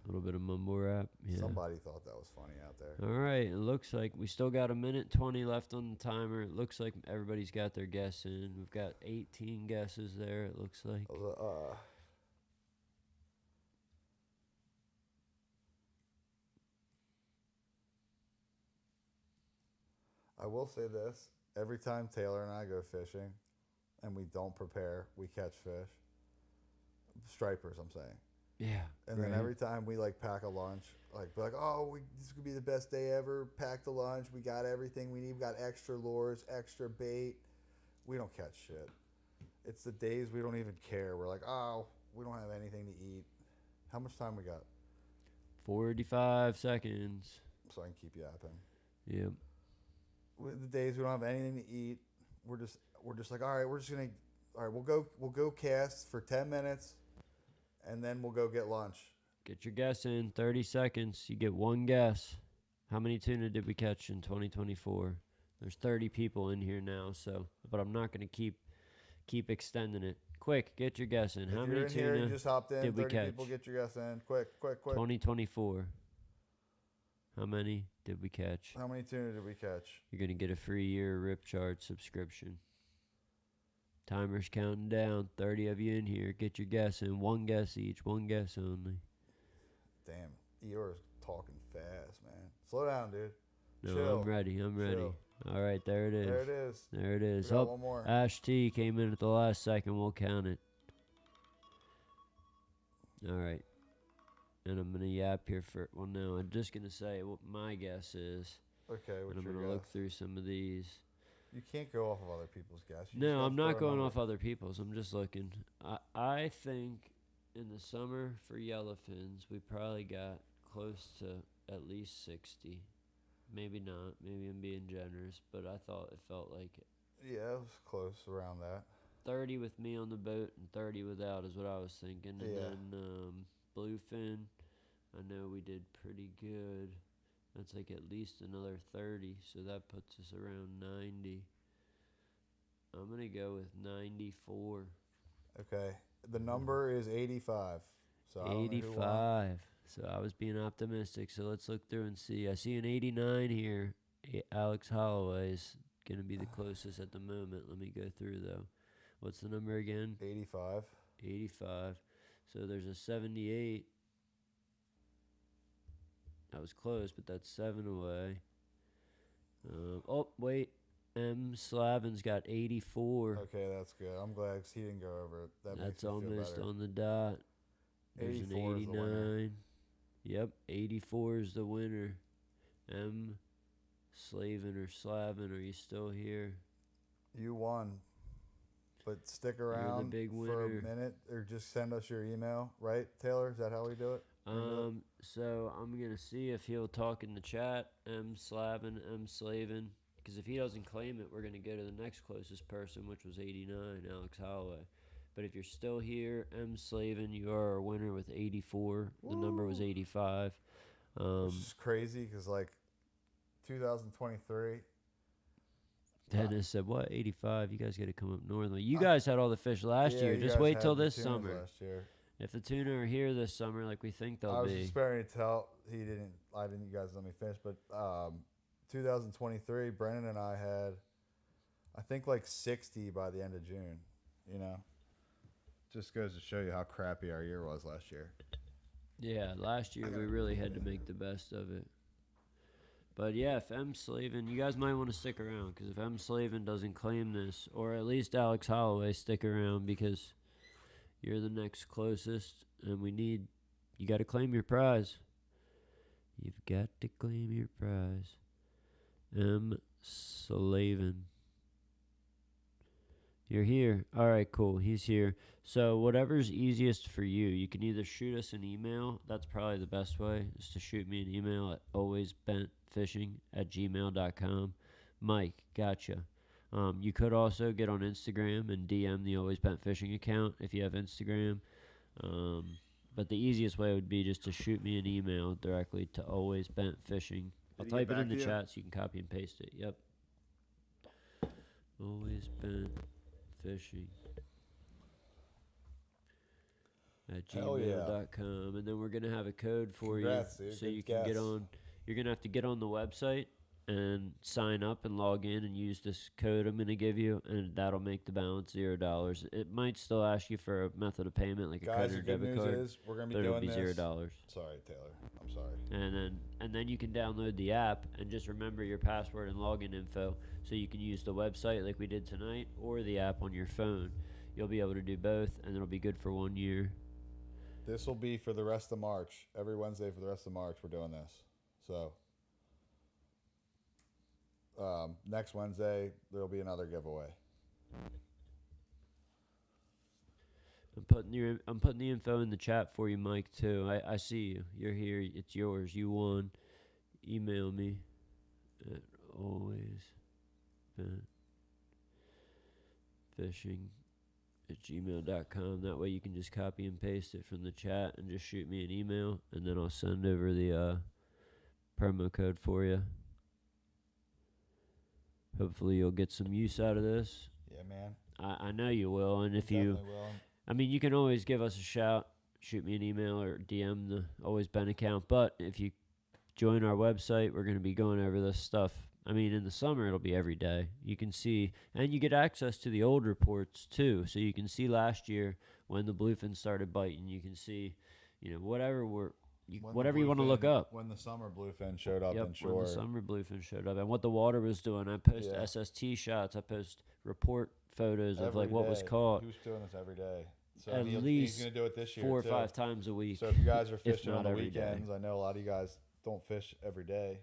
A little bit of mumble rap. Yeah. Somebody thought that was funny out there. All right. It looks like we still got a minute 20 left on the timer. It looks like everybody's got their guess in. We've got 18 guesses there, it looks like. I will say this. Every time Taylor and I go fishing and we don't prepare, we catch fish. Stripers, I'm saying. Yeah. And then every time we like pack a lunch, like be like, oh, this could be the best day ever. Packed a lunch. We got everything we need. We got extra lures, extra bait. We don't catch shit. It's the days we don't even care. We're like, oh, we don't have anything to eat. How much time we got? 45 seconds. So I can keep yapping. Yep. With the days we don't have anything to eat, we're just like, all right, we'll go cast for 10 minutes, and then we'll go get lunch. Get your guess in. 30 seconds. You get one guess. How many tuna did we catch in 2024? There's 30 people in here now, but I'm not going to keep Keep extending it. Quick, get your guess in. If How you're many in here, you tuna just hopped in. did we 30 catch? people, get your guess in. Quick. 2024. How many did we catch? How many tuna did we catch? You're going to get a free year RipCharts subscription. Timer's counting down. 30 of you in here. Get your guess in. One guess each. One guess only. Damn, Eeyore's talking fast, man. Slow down, dude. No, Chill. I'm ready. Chill. All right, there it is. There it is. There it is. We got Oh, one more. Ash T came in at the last second. We'll count it. All right. And I'm going to yap here for... Well, no, I'm just going to say what my guess is. Okay, And what's I'm your going to guess? look through some of these. You can't go off of other people's guess. You just No, gotta I'm not throw a going number. off other people's. I'm just looking. I think in the summer for yellowfins, we probably got close to at least 60. Maybe not. Maybe I'm being generous, but I thought it felt like it. Yeah, it was close around that. 30 with me on the boat and 30 without is what I was thinking. And Yeah. then bluefin, I know we did pretty good. That's like at least another 30, so that puts us around 90. I'm going to go with 94. Okay, the number is 85. So I don't know who won. 85. So I was being optimistic. So let's look through and see. I see an 89 here. Alex Holloway is going to be the closest at the moment. Let me go through, though. What's the number again? 85. 85. So there's a 78. That was close, but that's 7 away. Oh, wait. M. Slavin's got 84. Okay, that's good. I'm glad 'cause he didn't go over it. That makes That's me feel almost better. on the dot. There's an 84 is the winner. 89. Yep, 84 is the winner. M. Slavin or Slavin, are you still here? You won. But stick the around big for a winner. minute or just send us your email, right, Taylor? Is that how we do it? So I'm gonna see if he'll talk in the chat. M. Slavin, M. Slavin. Because if he doesn't claim it, we're gonna go to the next closest person, which was 89, Alex Holloway. But if you're still here, M. Slavin, you are our winner with 84. The number was 85. Which is crazy because, like, 2023. Dennis said, "What 85? You guys got to come up north. You guys had all the fish last year. you Just guys wait had till the this tunas summer. Last year. If the tuna are here this summer, like we think they'll I was be." just preparing to tell he didn't. I didn't. You guys let me finish, but 2023, Brennan and I had, I think, like 60 by the end of June. You know, just goes to show you how crappy our year was last year. Yeah, last year we really had to make the best of it. But yeah, if M. Slavin, you guys might want to stick around because if M. Slavin doesn't claim this, or at least Alex Holloway, stick around because you're the next closest, and you got to claim your prize. You've got to claim your prize. M. Slavin. You're here. All right, cool. He's here. So whatever's easiest for you, you can either shoot us an email. That's probably the best way, is to shoot me an email at alwaysbentfishing@gmail.com. Mike, gotcha. You could also get on Instagram and DM the Always Bent Fishing account if you have Instagram. But the easiest way would be just to shoot me an email directly to Always Bent Fishing. I'll Did he get type it in back the to you? chat so you can copy and paste it. Yep. Always Bent Fishing at Hell yeah. gmail.com. And then we're going to have a code for Congrats, you dude. so Good you can get guess. on. You're going to have to get on the website and sign up and log in and use this code I'm going to give you, and that'll make the balance $0. It might still ask you for a method of payment, like a Guys, credit or the good debit news card, is we're gonna be but it'll doing be this. $0. Sorry, Taylor. I'm sorry. And then you can download the app and just remember your password and login info so you can use the website like we did tonight or the app on your phone. You'll be able to do both, and it'll be good for 1 year. This will be for the rest of March. Every Wednesday for the rest of March, we're doing this. So next Wednesday there'll be another giveaway. I'm putting the info in the chat for you, Mike, too. I see you. You're here. It's yours. You won. Email me at alwaysbentfishing@gmail.com. That way you can just copy and paste it from the chat and just shoot me an email, and then I'll send over the promo code for you. Hopefully you'll get some use out of this. Yeah, man. I know you will. And if you, Definitely will. I mean, you can always give us a shout, shoot me an email, or DM the Always Ben account. But if you join our website, we're going to be going over this stuff. I mean, in the summer, it'll be every day. You can see, and you get access to the old reports too. So you can see last year when the bluefin started biting. You can see, whatever whatever you want to look up. When the summer bluefin showed up Yep, in shore. when the summer bluefin showed up, and what the water was doing. I post Yeah. SST shots. I post report photos of Every like what was day. caught He was doing this every day. So at he's least going to do it this year 4 or too. 5 times a week. So if you guys are if fishing not on the every day. weekends, I know a lot of you guys don't fish every day.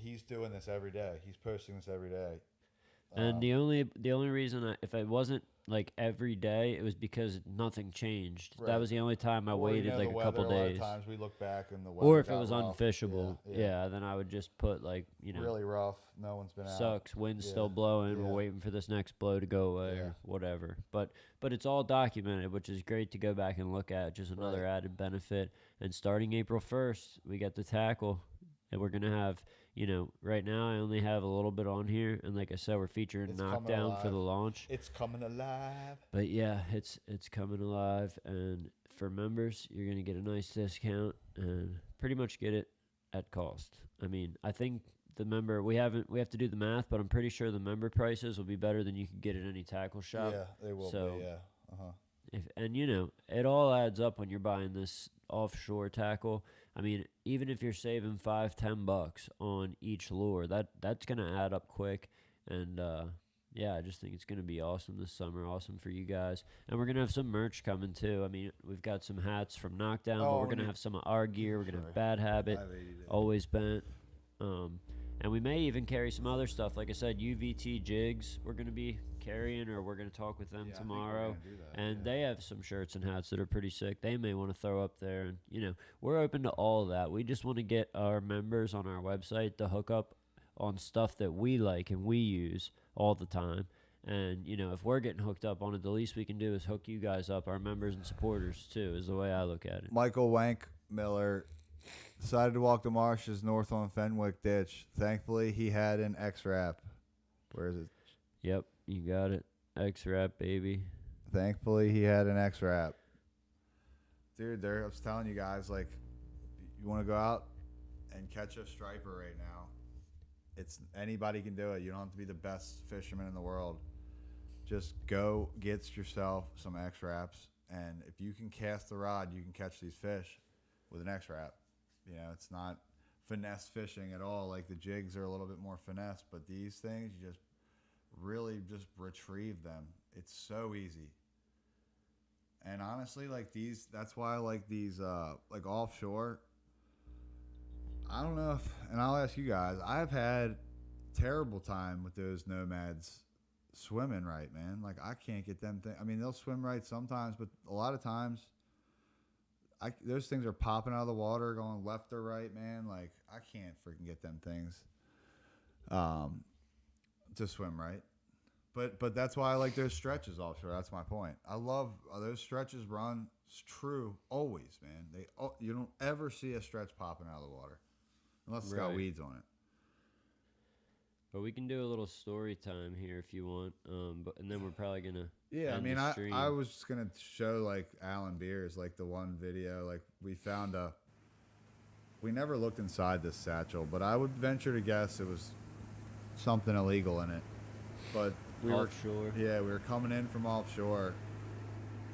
He's doing this every day. He's posting this every day. And the only reason if it wasn't like every day, it was because nothing changed. Right. That was the only time I or, waited like the a couple weather, days. A lot of times we look back and the weather Or if it got was rough. unfishable, Yeah. then I would just put like really rough. No one's been out. sucks. Wind's Yeah. still blowing. Yeah. We're waiting for this next blow to go away Yeah. or whatever. But it's all documented, which is great to go back and look at. Just another Right. added benefit. And starting April 1st, we got the tackle, and we're gonna have. Right now I only have a little bit on here, and like I said, we're featuring It's coming Knockdown for the alive. launch. It's coming alive. But yeah, it's coming alive, and for members, you're gonna get a nice discount and pretty much get it at cost. I mean, I think the member we have to do the math, but I'm pretty sure the member prices will be better than you could get at any tackle shop. Yeah, they will So- be. Yeah. Uh-huh. It all adds up when you're buying this offshore tackle. I mean, even if you're saving $5-10 on each lure, that's gonna add up quick. And I just think it's gonna be awesome this summer. Awesome for you guys, and we're gonna have some merch coming too. I mean, we've got some hats from Knockdown, but we're gonna have some of our gear. We're gonna have Bad Habit, Always Bent, and we may even carry some other stuff. Like I said, UVT jigs. We're gonna be carrying, or we're gonna talk with them Yeah, I think we're tomorrow. gonna do that, And yeah. they have some shirts and hats that are pretty sick. They may want to throw up there, and we're open to all of that. We just want to get our members on our website to hook up on stuff that we like and we use all the time. And if we're getting hooked up on it, the least we can do is hook you guys up, our members and supporters too. Is the way I look at it. Michael Wank Miller decided to walk the marshes north on Fenwick Ditch. Thankfully, he had an X-Wrap. Where is it? Yep, you got it. X-Wrap, baby. Thankfully, he had an X-Wrap. Dude, I was telling you guys, like, you want to go out and catch a striper right now. Anybody can do it. You don't have to be the best fisherman in the world. Just go get yourself some X-Wraps, and if you can cast the rod, you can catch these fish with an X-Wrap. It's not finesse fishing at all. Like the jigs are a little bit more finesse, but these things, you just really just retrieve them. It's so easy. And honestly, like that's why I like these, like offshore. I don't know and I'll ask you guys, I've had terrible time with those nomads swimming right, man. Like I can't get them I mean, they'll swim right sometimes, but a lot of times those things are popping out of the water, going left or right, man. Like I can't freaking get them things to swim right. But that's why I like those stretches offshore. That's my point. I love those stretches run true always, man. You don't ever see a stretch popping out of the water unless it's got Right. weeds on it. But we can do a little story time here if you want. And then we're probably gonna. Yeah, I end mean, the stream. I was just gonna show like Alan Beers, like the one video, like we found we never looked inside this satchel, but I would venture to guess it was something illegal in it. But we Offshore. we were coming in from offshore,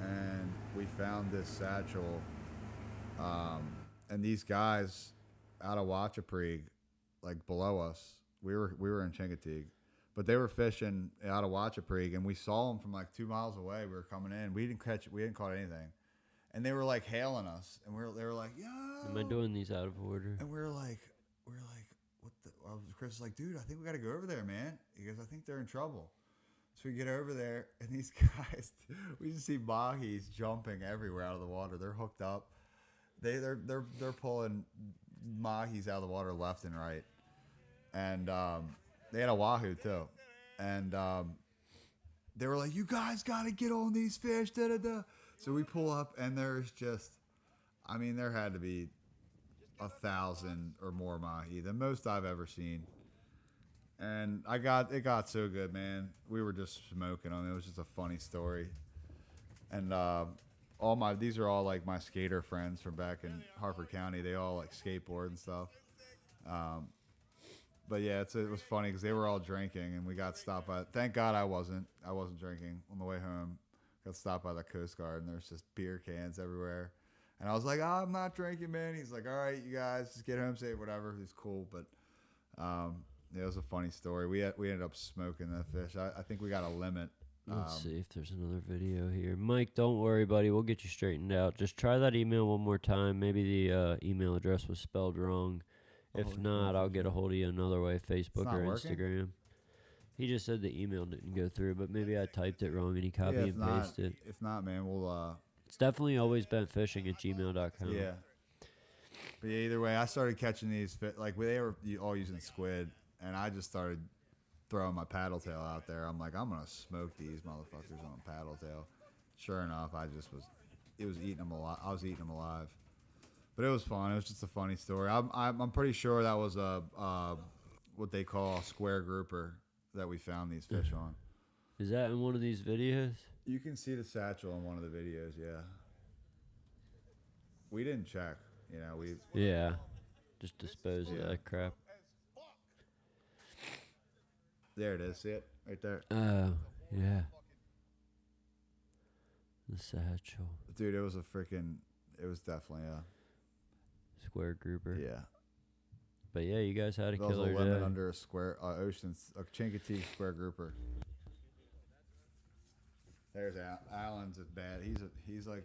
and we found this satchel, and these guys out of Wachapreague, like below us, we were in Chincoteague, but they were fishing out of Wachapreague, and we saw them from like 2 miles away. We were coming in, we didn't caught anything, and they were like hailing us, and they were like, yo. Am I doing these out of order? And we were like, what the? Chris was like, dude, I think we got to go over there, man. He goes, I think they're in trouble. So we get over there, and these guys, we just see mahis jumping everywhere out of the water. They're hooked up. They're pulling mahis out of the water left and right, and they had a wahoo too, and they were like, you guys got to get on these fish, da da da. So we pull up, and there's just, I mean, there had to be 1,000 or more mahi, the most I've ever seen. And it got so good, man. We were just smoking them. It was just a funny story. And these are all like my skater friends from back in Harford County. They all like skateboard and stuff. But yeah, it was funny because they were all drinking, and we got stopped by. Thank God I wasn't. I wasn't drinking on the way home. Got stopped by the Coast Guard, and there's just beer cans everywhere. And I was like, I'm not drinking, man. He's like, all right, you guys, just get home safe, whatever. He's cool, but it was a funny story. We ended up smoking the fish. I think we got a limit. Let's see if there's another video here. Mike, don't worry, buddy. We'll get you straightened out. Just try that email one more time. Maybe the email address was spelled wrong. If not, I'll get a hold of you another way, Facebook or working? Instagram. He just said the email didn't go through, but maybe I typed it wrong and he copied and pasted it. If not, man, we'll... It's definitely alwaysbentfishing@gmail.com. Yeah. But yeah, either way, I started catching these like they were all using squid, and I just started throwing my paddle tail out there. I'm like, I'm gonna smoke these motherfuckers on a paddle tail. Sure enough, I was eating them alive. I was eating them alive. But it was fun. It was just a funny story. I'm pretty sure that was a what they call a square grouper that we found these fish on. Is that in one of these videos? You can see the satchel in one of the videos, yeah. We didn't check, Yeah. Just dispose of that crap. There it is, see it? Right there. Oh, yeah. The satchel. Dude, it was definitely a Square grouper. yeah. But yeah, you guys had a That was a killer lemon day. under a square a Chincoteague square grouper. There's Alan's bad. He's like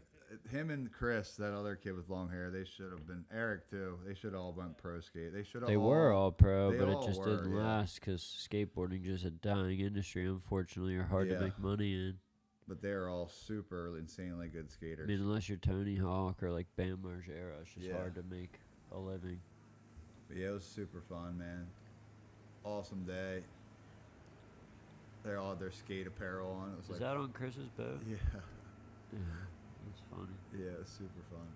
him and Chris, that other kid with long hair. They should have been Eric too. They should all went pro skate. They were all pro, they but it all just were, didn't yeah. last because skateboarding just a dying industry, unfortunately, or hard Yeah. to make money in. But they're all super insanely good I skaters. mean, unless you're Tony Hawk or like Bam Margera, it's just Yeah. hard to make a living. But yeah, it was super fun, man. Awesome day. They all had their skate apparel on. It was Is like that on Chris's boat? yeah, Yeah, that's funny. yeah, it was super fun.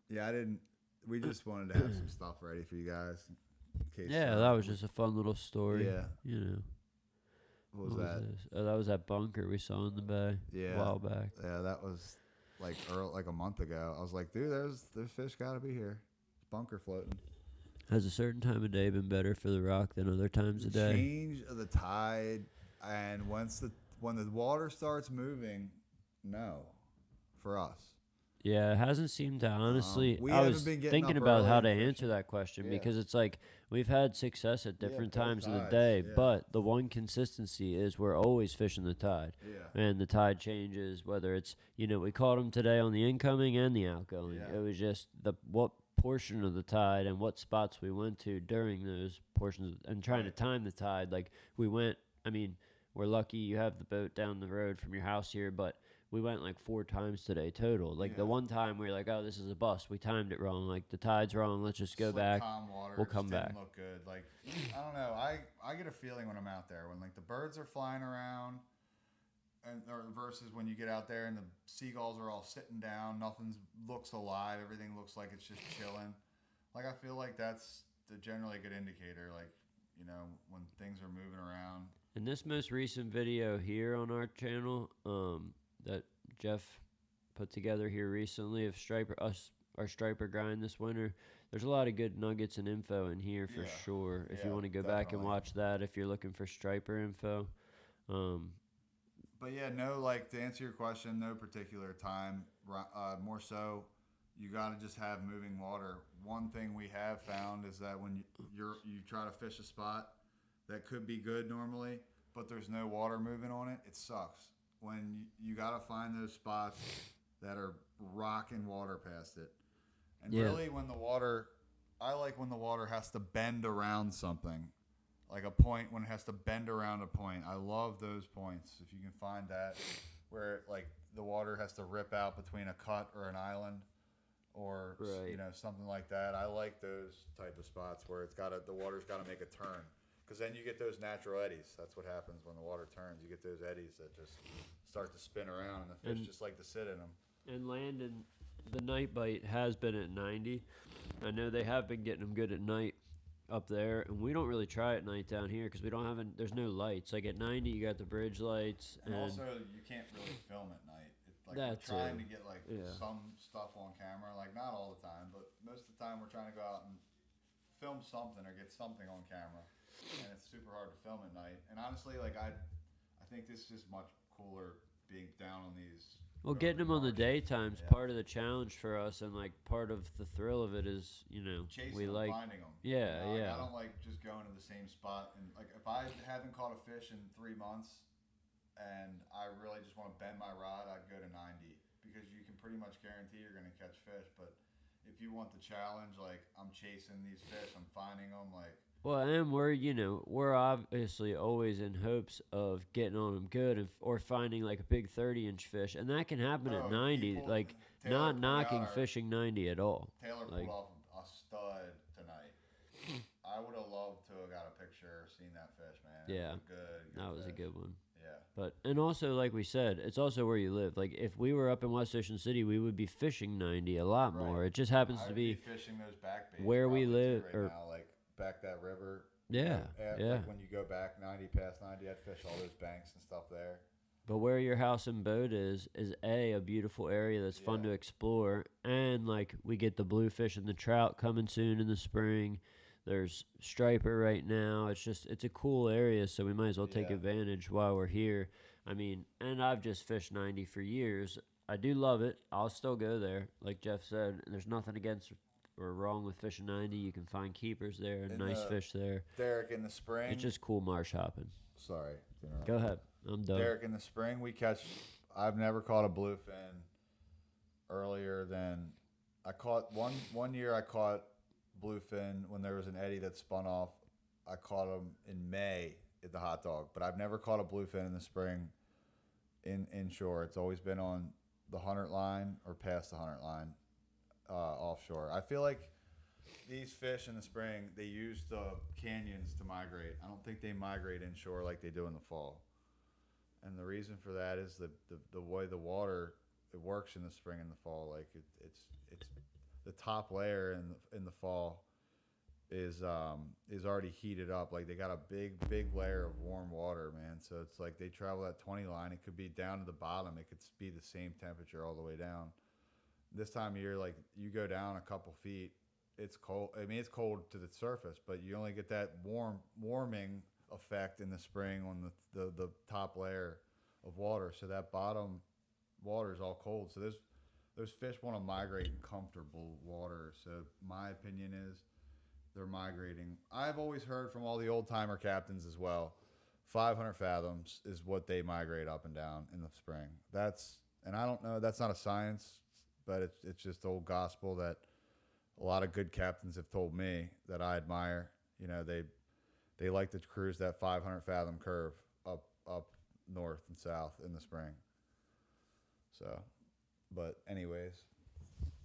Yeah, we just wanted to have some stuff ready for you guys. In case, Yeah, that was just a fun little story. Yeah. You know. What was that? this? Oh, that was that bunker we saw in the bay Yeah. a while back. Yeah, that was like a month ago. I was like, dude, there's fish got to be here. Bunker floating. Has a certain time of day been better for the rock than other times of day? Change of the tide, and when the water starts moving, no, for us. Yeah, it hasn't seemed to honestly. we I haven't was been getting thinking up about early how and to fishing. answer that question Yeah. because it's like we've had success at different both times of the tides, day, yeah. but the one consistency is we're always fishing the tide. Yeah. And the tide changes, whether it's, we caught them today on the incoming and the outgoing. Yeah. It was just what portion of the tide and what spots we went to during those portions and trying to time the tide. Like we went, we're lucky you have the boat down the road from your house here, but we went like 4 times today total. Like the one time we were like, oh, this is a bust. We timed it wrong. Like the tide's wrong. Let's just go It's like back. calm water, We'll just come didn't back. Look good. Like I don't know. I get a feeling when I'm out there when like the birds are flying around, or versus when you get out there and the seagulls are all sitting down. Nothing looks alive. Everything looks like it's just chilling. Like I feel like that's generally a good indicator. Like when things are moving around. In this most recent video here on our channel, that Jeff put together here recently of our striper grind this winter, there's a lot of good nuggets and info in here for Yeah. sure. If you Yeah, want to go back and definitely. watch that, if you're looking for striper info. But yeah, no, like to answer your question, no particular time. More so, you got to just have moving water. One thing we have found is that when you try to fish a spot that could be good normally, but there's no water moving on it, it sucks. When you got to find those spots that are rocking water past it. And Yeah. really I like when the water has to bend around something. Like a point when it has to bend around a point. I love those points. If you can find that where like the water has to rip out between a cut or an island or Right. something like that. I like those type of spots where the water's got to make a turn. Because then you get those natural eddies. That's what happens when the water turns. You get those eddies that just start to spin around, and the fish just like to sit in them. And Landon, the night bite has been at 90. I know they have been getting them good at night. up there, and we don't really try at night down here because we don't have there's no lights. Like at 90, you got the bridge lights, And also, you can't really film at night. It's like we're That trying too. to get like Yeah. some stuff on camera, like not all the time, but most of the time we're trying to go out and film something or get something on camera, and it's super hard to film at night. And honestly, like I think this is much cooler being down on these. well, getting them on the marshes. daytime's Yeah. part of the challenge for us, and like part of the thrill of it is, Chasing we them, like. finding them. Yeah, Like, yeah. I don't like just going to the same spot, and like if I haven't caught a fish in 3 months, and I really just want to bend my rod, I'd go to 90 because you can pretty much guarantee you're going to catch fish. But if you want the challenge, like I'm chasing these fish, I'm finding them, like. Well, and we're obviously always in hopes of getting on them good or finding like a big 30-inch fish, and that can happen Oh, at he 90. pulled- Like Taylor not pulled knocking out our- fishing 90 at all. Taylor Like- pulled off a stud tonight. I would have loved to have got a picture or seen that fish, man. It Yeah, was a good That was a fish. good one. Yeah. But and also like we said, it's also where you live. Like if we were up in West Ocean City, we would be fishing 90 a lot Right. more. It just happens I to would be fishing those back baits where we probably too live, right or- now, like back that river. yeah, yeah. Like when you go back 90 past 90, I'd fish all those banks and stuff there. But where your house and boat is a beautiful area that's fun Yeah. to explore, and like we get the bluefish and the trout coming soon in the spring. There's striper right now. It's a cool area, so we might as well take Yeah. advantage while we're here. I mean, and I've just fished 90 for years. I do love it. I'll still go there, like Jeff said. And there's nothing against or wrong with fishing 90. You can find keepers there and In nice the fish there. Derek, in the spring. It's just cool marsh hopping. Sorry. to interrupt. Go ahead. I'm done. Derek, in the spring we catch. I've never caught a bluefin earlier than I caught one year. I caught bluefin when there was an eddy that spun off. I caught them in May at the hot dog, but I've never caught a bluefin in the spring inshore. It's always been on the 100 line or past the 100 line offshore. I feel like these fish in the spring, they use the canyons to migrate. I don't think they migrate inshore like they do in the fall. And the reason for that is the way the water it works in the spring and the fall. Like it's the top layer in the fall is already heated up. Like they got a big layer of warm water, man. So it's like they travel that 20 line. It could be down to the bottom. It could be the same temperature all the way down. This time of year, like you go down a couple feet, it's cold. I mean, it's cold to the surface, but you only get that warming effect in the spring on the top layer of water. So that bottom water is all cold. So those fish want to migrate in comfortable water. So my opinion is they're migrating. I've always heard from all the old timer captains as well. 500 fathoms is what they migrate up and down in the spring. And I don't know. That's not a science, but it's just old gospel that a lot of good captains have told me that I admire. You know, they like to cruise that 500 fathom curve up north and south in the spring. So, but anyways.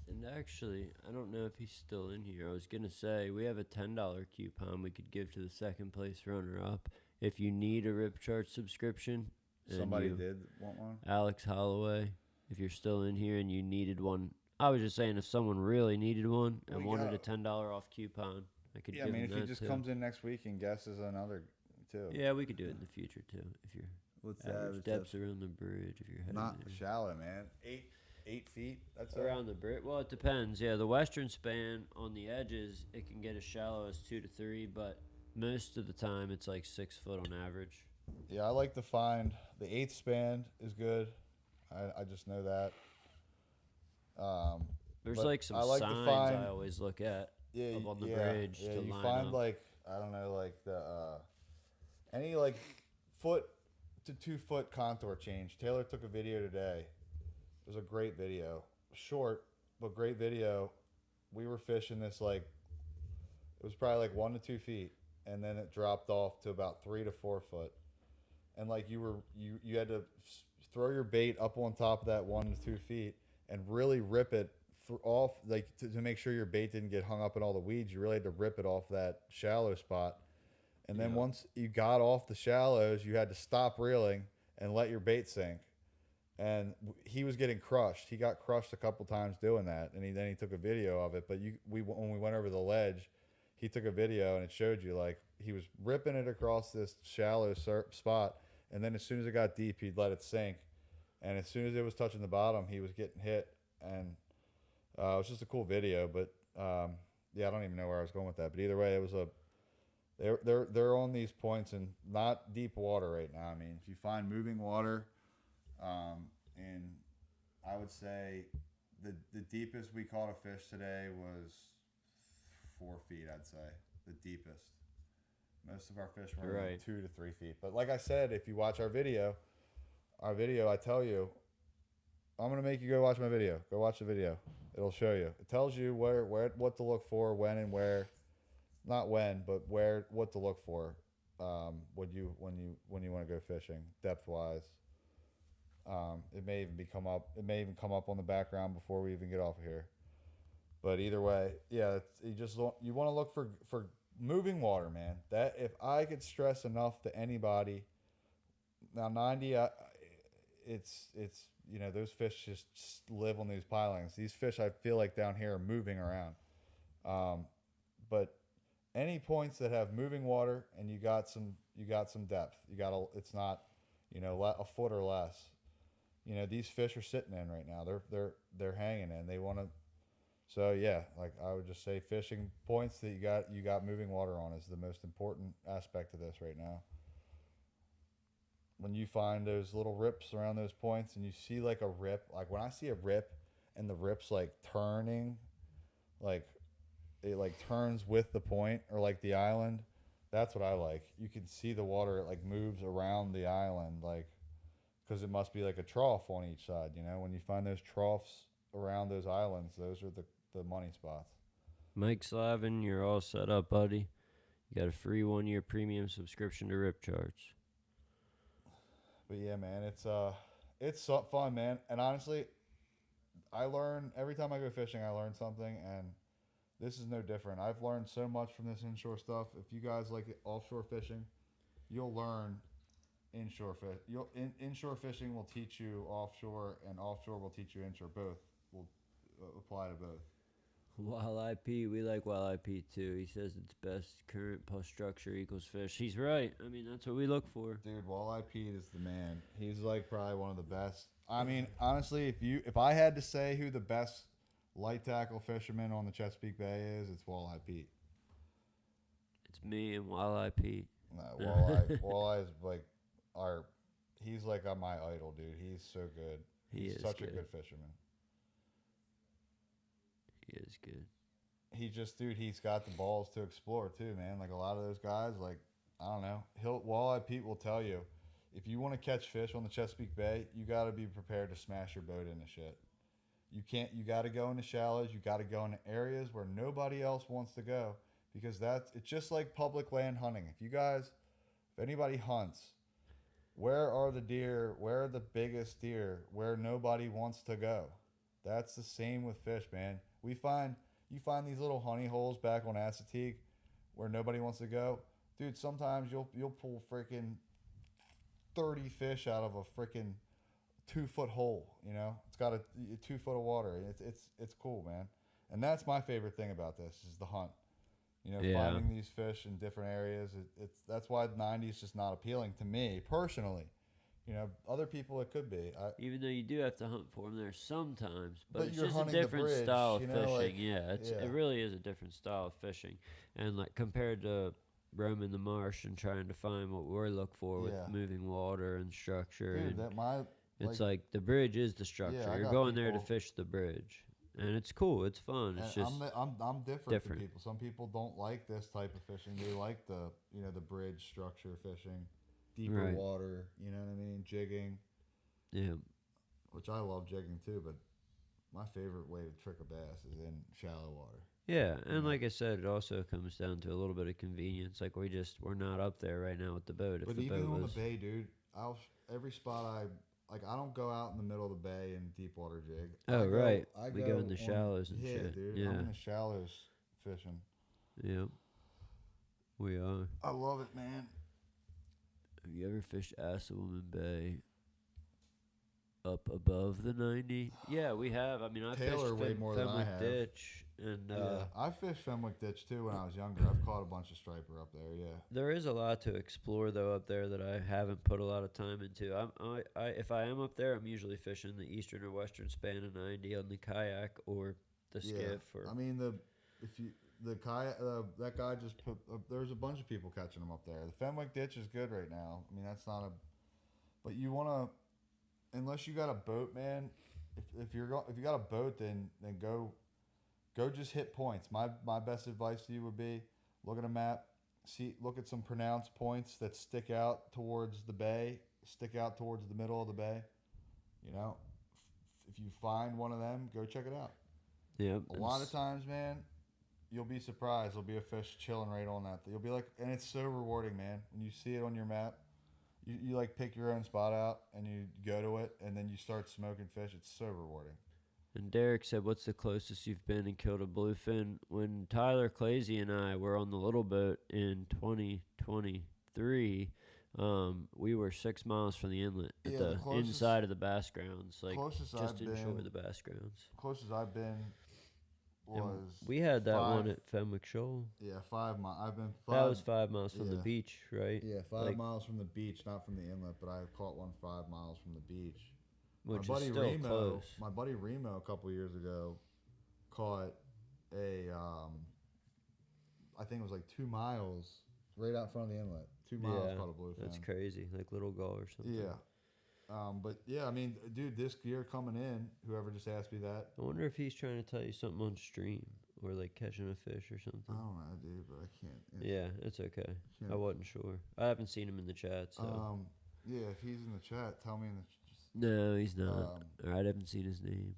And actually, I don't know if he's still in here. I was going to say, we have a $10 coupon we could give to the second place runner-up. If you need a RipCharts subscription. and Somebody you- did want one? Alex Holloway, if you're still in here and you needed one. I was just saying if someone really needed one and We wanted got a $10 off coupon, I could Yeah, I give mean, him if he that just too. comes in next week and guesses another, too. Yeah, we could do it in the future too. If you're What's average depths around the bridge, if you're heading Not there. shallow, man. 8 feet. That's Around the bridge. Well, it depends. Yeah, the western span on the edges, it can get as shallow as 2 to 3, but most of the time it's like 6 foot on average. Yeah, I like to find the 8th span is good. I just know that. There's But like some I like to signs find- I always look at Yeah, up on the yeah, bridge yeah, to you line find up. like I don't know, like the any like foot to 2 foot contour change. Taylor took a video today. It was a great video, short but great video. We were fishing this like it was probably like 1 to 2 feet, and then it dropped off to about 3 to 4 foot, and like you had to throw your bait up on top of that 1 to 2 feet and really rip it off, like to make sure your bait didn't get hung up in all the weeds. You really had to rip it off that shallow spot, and then Yeah. once you got off the shallows, you had to stop reeling and let your bait sink. And he was getting crushed. He got crushed a couple times doing that, and then he took a video of it. But when we went over the ledge, he took a video and it showed you like he was ripping it across this shallow spot, and then as soon as it got deep, he'd let it sink, and as soon as it was touching the bottom, he was getting hit, and it was just a cool video. But yeah, I don't even know where I was going with that. But either way, it was a they're on these points in not deep water right now. I mean, if you find moving water, and I would say the deepest we caught a fish today was 4 feet. I'd say the deepest. Most of our fish were Right. 2 to 3 feet. But like I said, if you watch our video, I tell you, I'm gonna make you go watch my video. Go watch the video. It'll show you. It tells you where what to look for, when and where. Not when, but where, what to look for, when you want to go fishing, depth wise. It may even come up on the background before we even get off of here. But either way, yeah, you want to look for moving water, man. That if I could stress enough to anybody, now 90, it's those fish just live on these pilings. These fish I feel like down here are moving around, but any points that have moving water and you got some depth. It's not, a foot or less. These fish are sitting in right now. They're hanging in. They want to. So yeah, like I would just say, fishing points that you got moving water on is the most important aspect of this right now. When you find those little rips around those points and you see like a rip, like when I see a rip and the rip's like turning, like it like turns with the point or like the island, that's what I like. You can see the water, it like moves around the island, like, because it must be like a trough on each side. When you find those troughs around those islands, those are the money spots. Mike Slavin, you're all set up, buddy. You got a free 1-year premium subscription to RipCharts. But yeah, man, it's so fun, man. And honestly, I learn every time I go fishing. I learn something, and this is no different. I've learned so much from this inshore stuff. If you guys like offshore fishing, you'll learn inshore fish. Inshore fishing will teach you offshore, and offshore will teach you inshore. Both will apply to both. Walleye Pete, we like Walleye Pete too. He says it's best current plus structure equals fish. He's right. I mean, that's what we look for. Dude, Walleye Pete is the man. He's like probably one of the best. I mean, honestly, if I had to say who the best light tackle fisherman on the Chesapeake Bay is, it's Walleye Pete. It's me and Walleye Pete. No, Walleye is like he's like my idol, dude. He's so good. He's such a good fisherman. He is good. He's got the balls to explore too, man. Like a lot of those guys, like, I don't know. Walleye Pete will tell you, if you want to catch fish on the Chesapeake Bay, you got to be prepared to smash your boat into shit. You got to go into shallows. You got to go into areas where nobody else wants to go, because it's just like public land hunting. If anybody hunts, where are the deer? Where are the biggest deer? Where nobody wants to go. That's the same with fish, man. You find these little honey holes back on Assateague where nobody wants to go. Dude, sometimes you'll pull freaking 30 fish out of a freaking 2-foot hole, It's got a 2 foot of water. It's cool, man. And that's my favorite thing about this is the hunt. Finding these fish in different areas. That's why 90 is just not appealing to me personally. Other people it could be. Even though you do have to hunt for them there sometimes, but it's you're just a hunting the different bridge, style of fishing. like, It really is a different style of fishing, and like compared to roaming the marsh and trying to find what we look for with moving water and structure. Dude, and it's like the bridge is the structure. I You're got going there to people- fish the bridge, and it's cool. It's fun. It's And just I'm different than people. Some people don't like this type of fishing. They like the bridge structure fishing, deeper Right. water. You know what I mean? Jigging. yeah. Which I love jigging too, but my favorite way to trick a bass is in shallow water. Yeah, and like I said, it also comes down to a little bit of convenience. Like we're not up there right now with the boat. If But the even boat on was, the bay, dude, every spot I don't go out in the middle of the bay and deep water jig. We go in the shallows and shit. Dude, Yeah, I'm in the shallows fishing. yeah, we are. I love it, man. Have you ever fished Assawoman Bay up above the 90? Yeah, we have. I mean, I Taylor fished way more than I Fenwick have. Ditch And Yeah, I fished Fenwick Ditch too when I was younger. I've caught a bunch of striper up there. Yeah. there is a lot to explore though up there that I haven't put a lot of time into. If I am up there, I'm usually fishing the eastern or western span of 90 on the kayak or the skiff. Or I mean the kayak that guy just put. There's a bunch of people catching them up there. The Fenwick Ditch is good right now. I mean that's not a. But you wanna, unless you got a boat, man. If you got a boat, then go just hit points. My best advice to you would be look at a map, look at some pronounced points that stick out towards the bay, stick out towards the middle of the bay. You know, if you find one of them, go check it out. yeah, A lot of times, man, you'll be surprised. There'll be a fish chilling right on that. You'll be like, and it's so rewarding, man. When you see it on your map, you like pick your own spot out and you go to it, and then you start smoking fish. It's so rewarding. And Derek said, "What's the closest you've been and killed a bluefin?" When Tyler Clazy and I were on the little boat in 2023, we were 6 miles from the inlet at the inside of the bass grounds, like just inshore the bass grounds. Closest I've been was we had that one at Fenwick Shoal. Yeah, 5 miles. I've been That was 5 miles from the beach, right? Yeah, 5 miles from the beach, not from the inlet, but I caught one 5 miles from the beach. Which is still close. My buddy Remo a couple years ago caught a, I think it was like 2 miles right out front of the inlet. 2 miles caught a bluefin. That's crazy, like little gull or something. Yeah. But yeah, I mean, dude, this year coming in, whoever just asked me that. I wonder if he's trying to tell you something on stream or like catching a fish or something. I don't know, dude, but I can't. Yeah, it's okay. I wasn't sure. I haven't seen him in the chat, so. Yeah, if he's in the chat, tell me in the. No, he's not. All right, I haven't seen his name.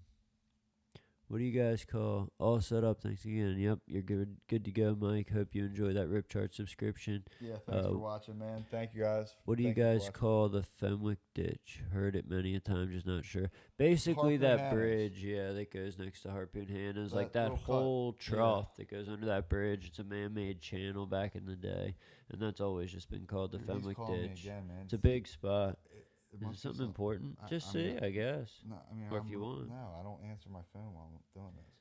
What do you guys call? All set up. Thanks again. Yep, you're good to go, Mike. Hope you enjoy that RipCharts subscription. Yeah, thanks for watching, man. Thank you, guys. What do you guys call the Fenwick Ditch? Heard it many a time, just not sure. Basically, that bridge, that goes next to Harpoon Hannah's, like that whole trough that goes under that bridge. It's a man-made channel back in the day, and that's always just been called the Fenwick Ditch. Again, man. It's a big spot. Is it something important? Just say, I guess. No, I mean, or if you want. No, I don't answer my phone while I'm doing this.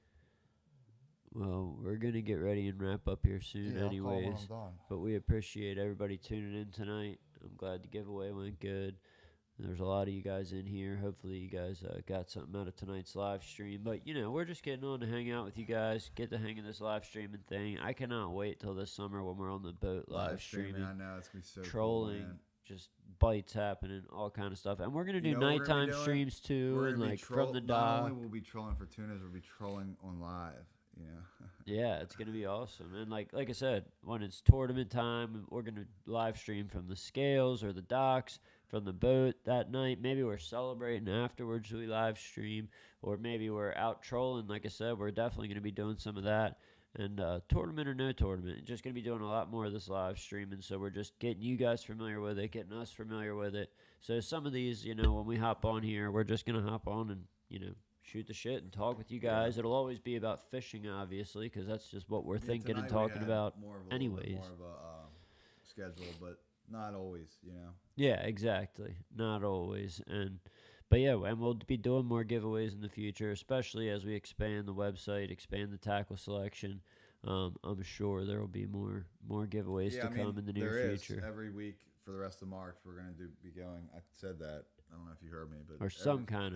Well, we're going to get ready and wrap up here soon anyways. I'll call when I'm done. But we appreciate everybody tuning in tonight. I'm glad the giveaway went good. There's a lot of you guys in here. Hopefully you guys got something out of tonight's live stream. But, we're just getting on to hang out with you guys, get the hang of this live streaming thing. I cannot wait till this summer when we're on the boat live streaming. I know, it's going to be so trolling. Cool, man. Just bites happening, all kind of stuff, and we're gonna do nighttime streams too, and like from the dock. Not only will we be trolling for tunas, we'll be trolling on live. Yeah, it's gonna be awesome, and like I said, when it's tournament time, we're gonna live stream from the scales or the docks, from the boat that night. Maybe we're celebrating afterwards. We live stream, or maybe we're out trolling. Like I said, we're definitely gonna be doing some of that. And tournament or no tournament, just going to be doing a lot more of this live streaming. So we're just getting you guys familiar with it, getting us familiar with it. So some of these, when we hop on here, we're just going to hop on and, shoot the shit and talk with you guys. It'll always be about fishing, obviously, because that's just what we're thinking and talking about anyways. More of a schedule, but not always, Yeah, exactly. Not always. But yeah, and we'll be doing more giveaways in the future, especially as we expand the website, expand the tackle selection. I'm sure there will be more giveaways to come in the near future. Every week for the rest of March, we're going to be going. I said that. I don't know if you heard me, but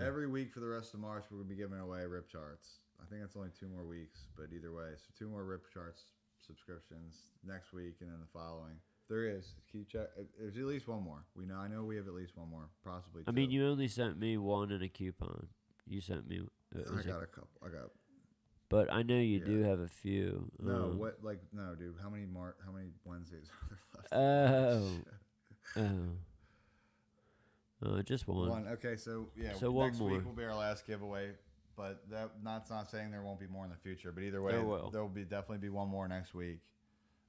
every week for the rest of March, we're going to be giving away RipCharts. I think it's only 2 more weeks, but either way, so 2 more RipCharts subscriptions next week and then the following. There is. Keep check. There's at least one more. I know we have at least one more, possibly 2. I mean, you only sent me one and a coupon. You sent me. I got a couple. But I know you do have a few. No, no, dude. How many Wednesdays are there left? Just one. One. Okay, so So one next more. week will be our last giveaway. But that's not saying there won't be more in the future. But either way, there will definitely be one more next week.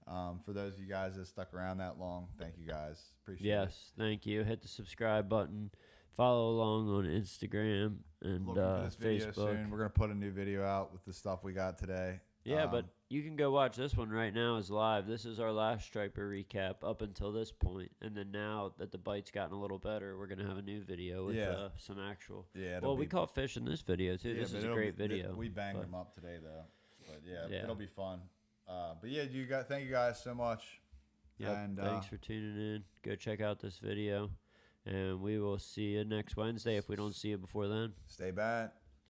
For those of you guys that stuck around that long, thank you guys. Appreciate it. Yes, thank you. Hit the subscribe button. Follow along on Instagram and Looking for this video Facebook. soon. We're going to put a new video out with the stuff we got today. Yeah, but you can go watch this one right now. It's live. This is our last striper recap up until this point. And then now that the bite's gotten a little better, we're going to have a new video with some actual. Yeah. Well, we caught fish in this video, too. This is a great video. We banged them up today, though. But yeah, Yeah. it'll be fun. But yeah, thank you guys so much. Yep. And Thanks for tuning in. Go check out this video. And we will see you next Wednesday if we don't see you before then. stay bad.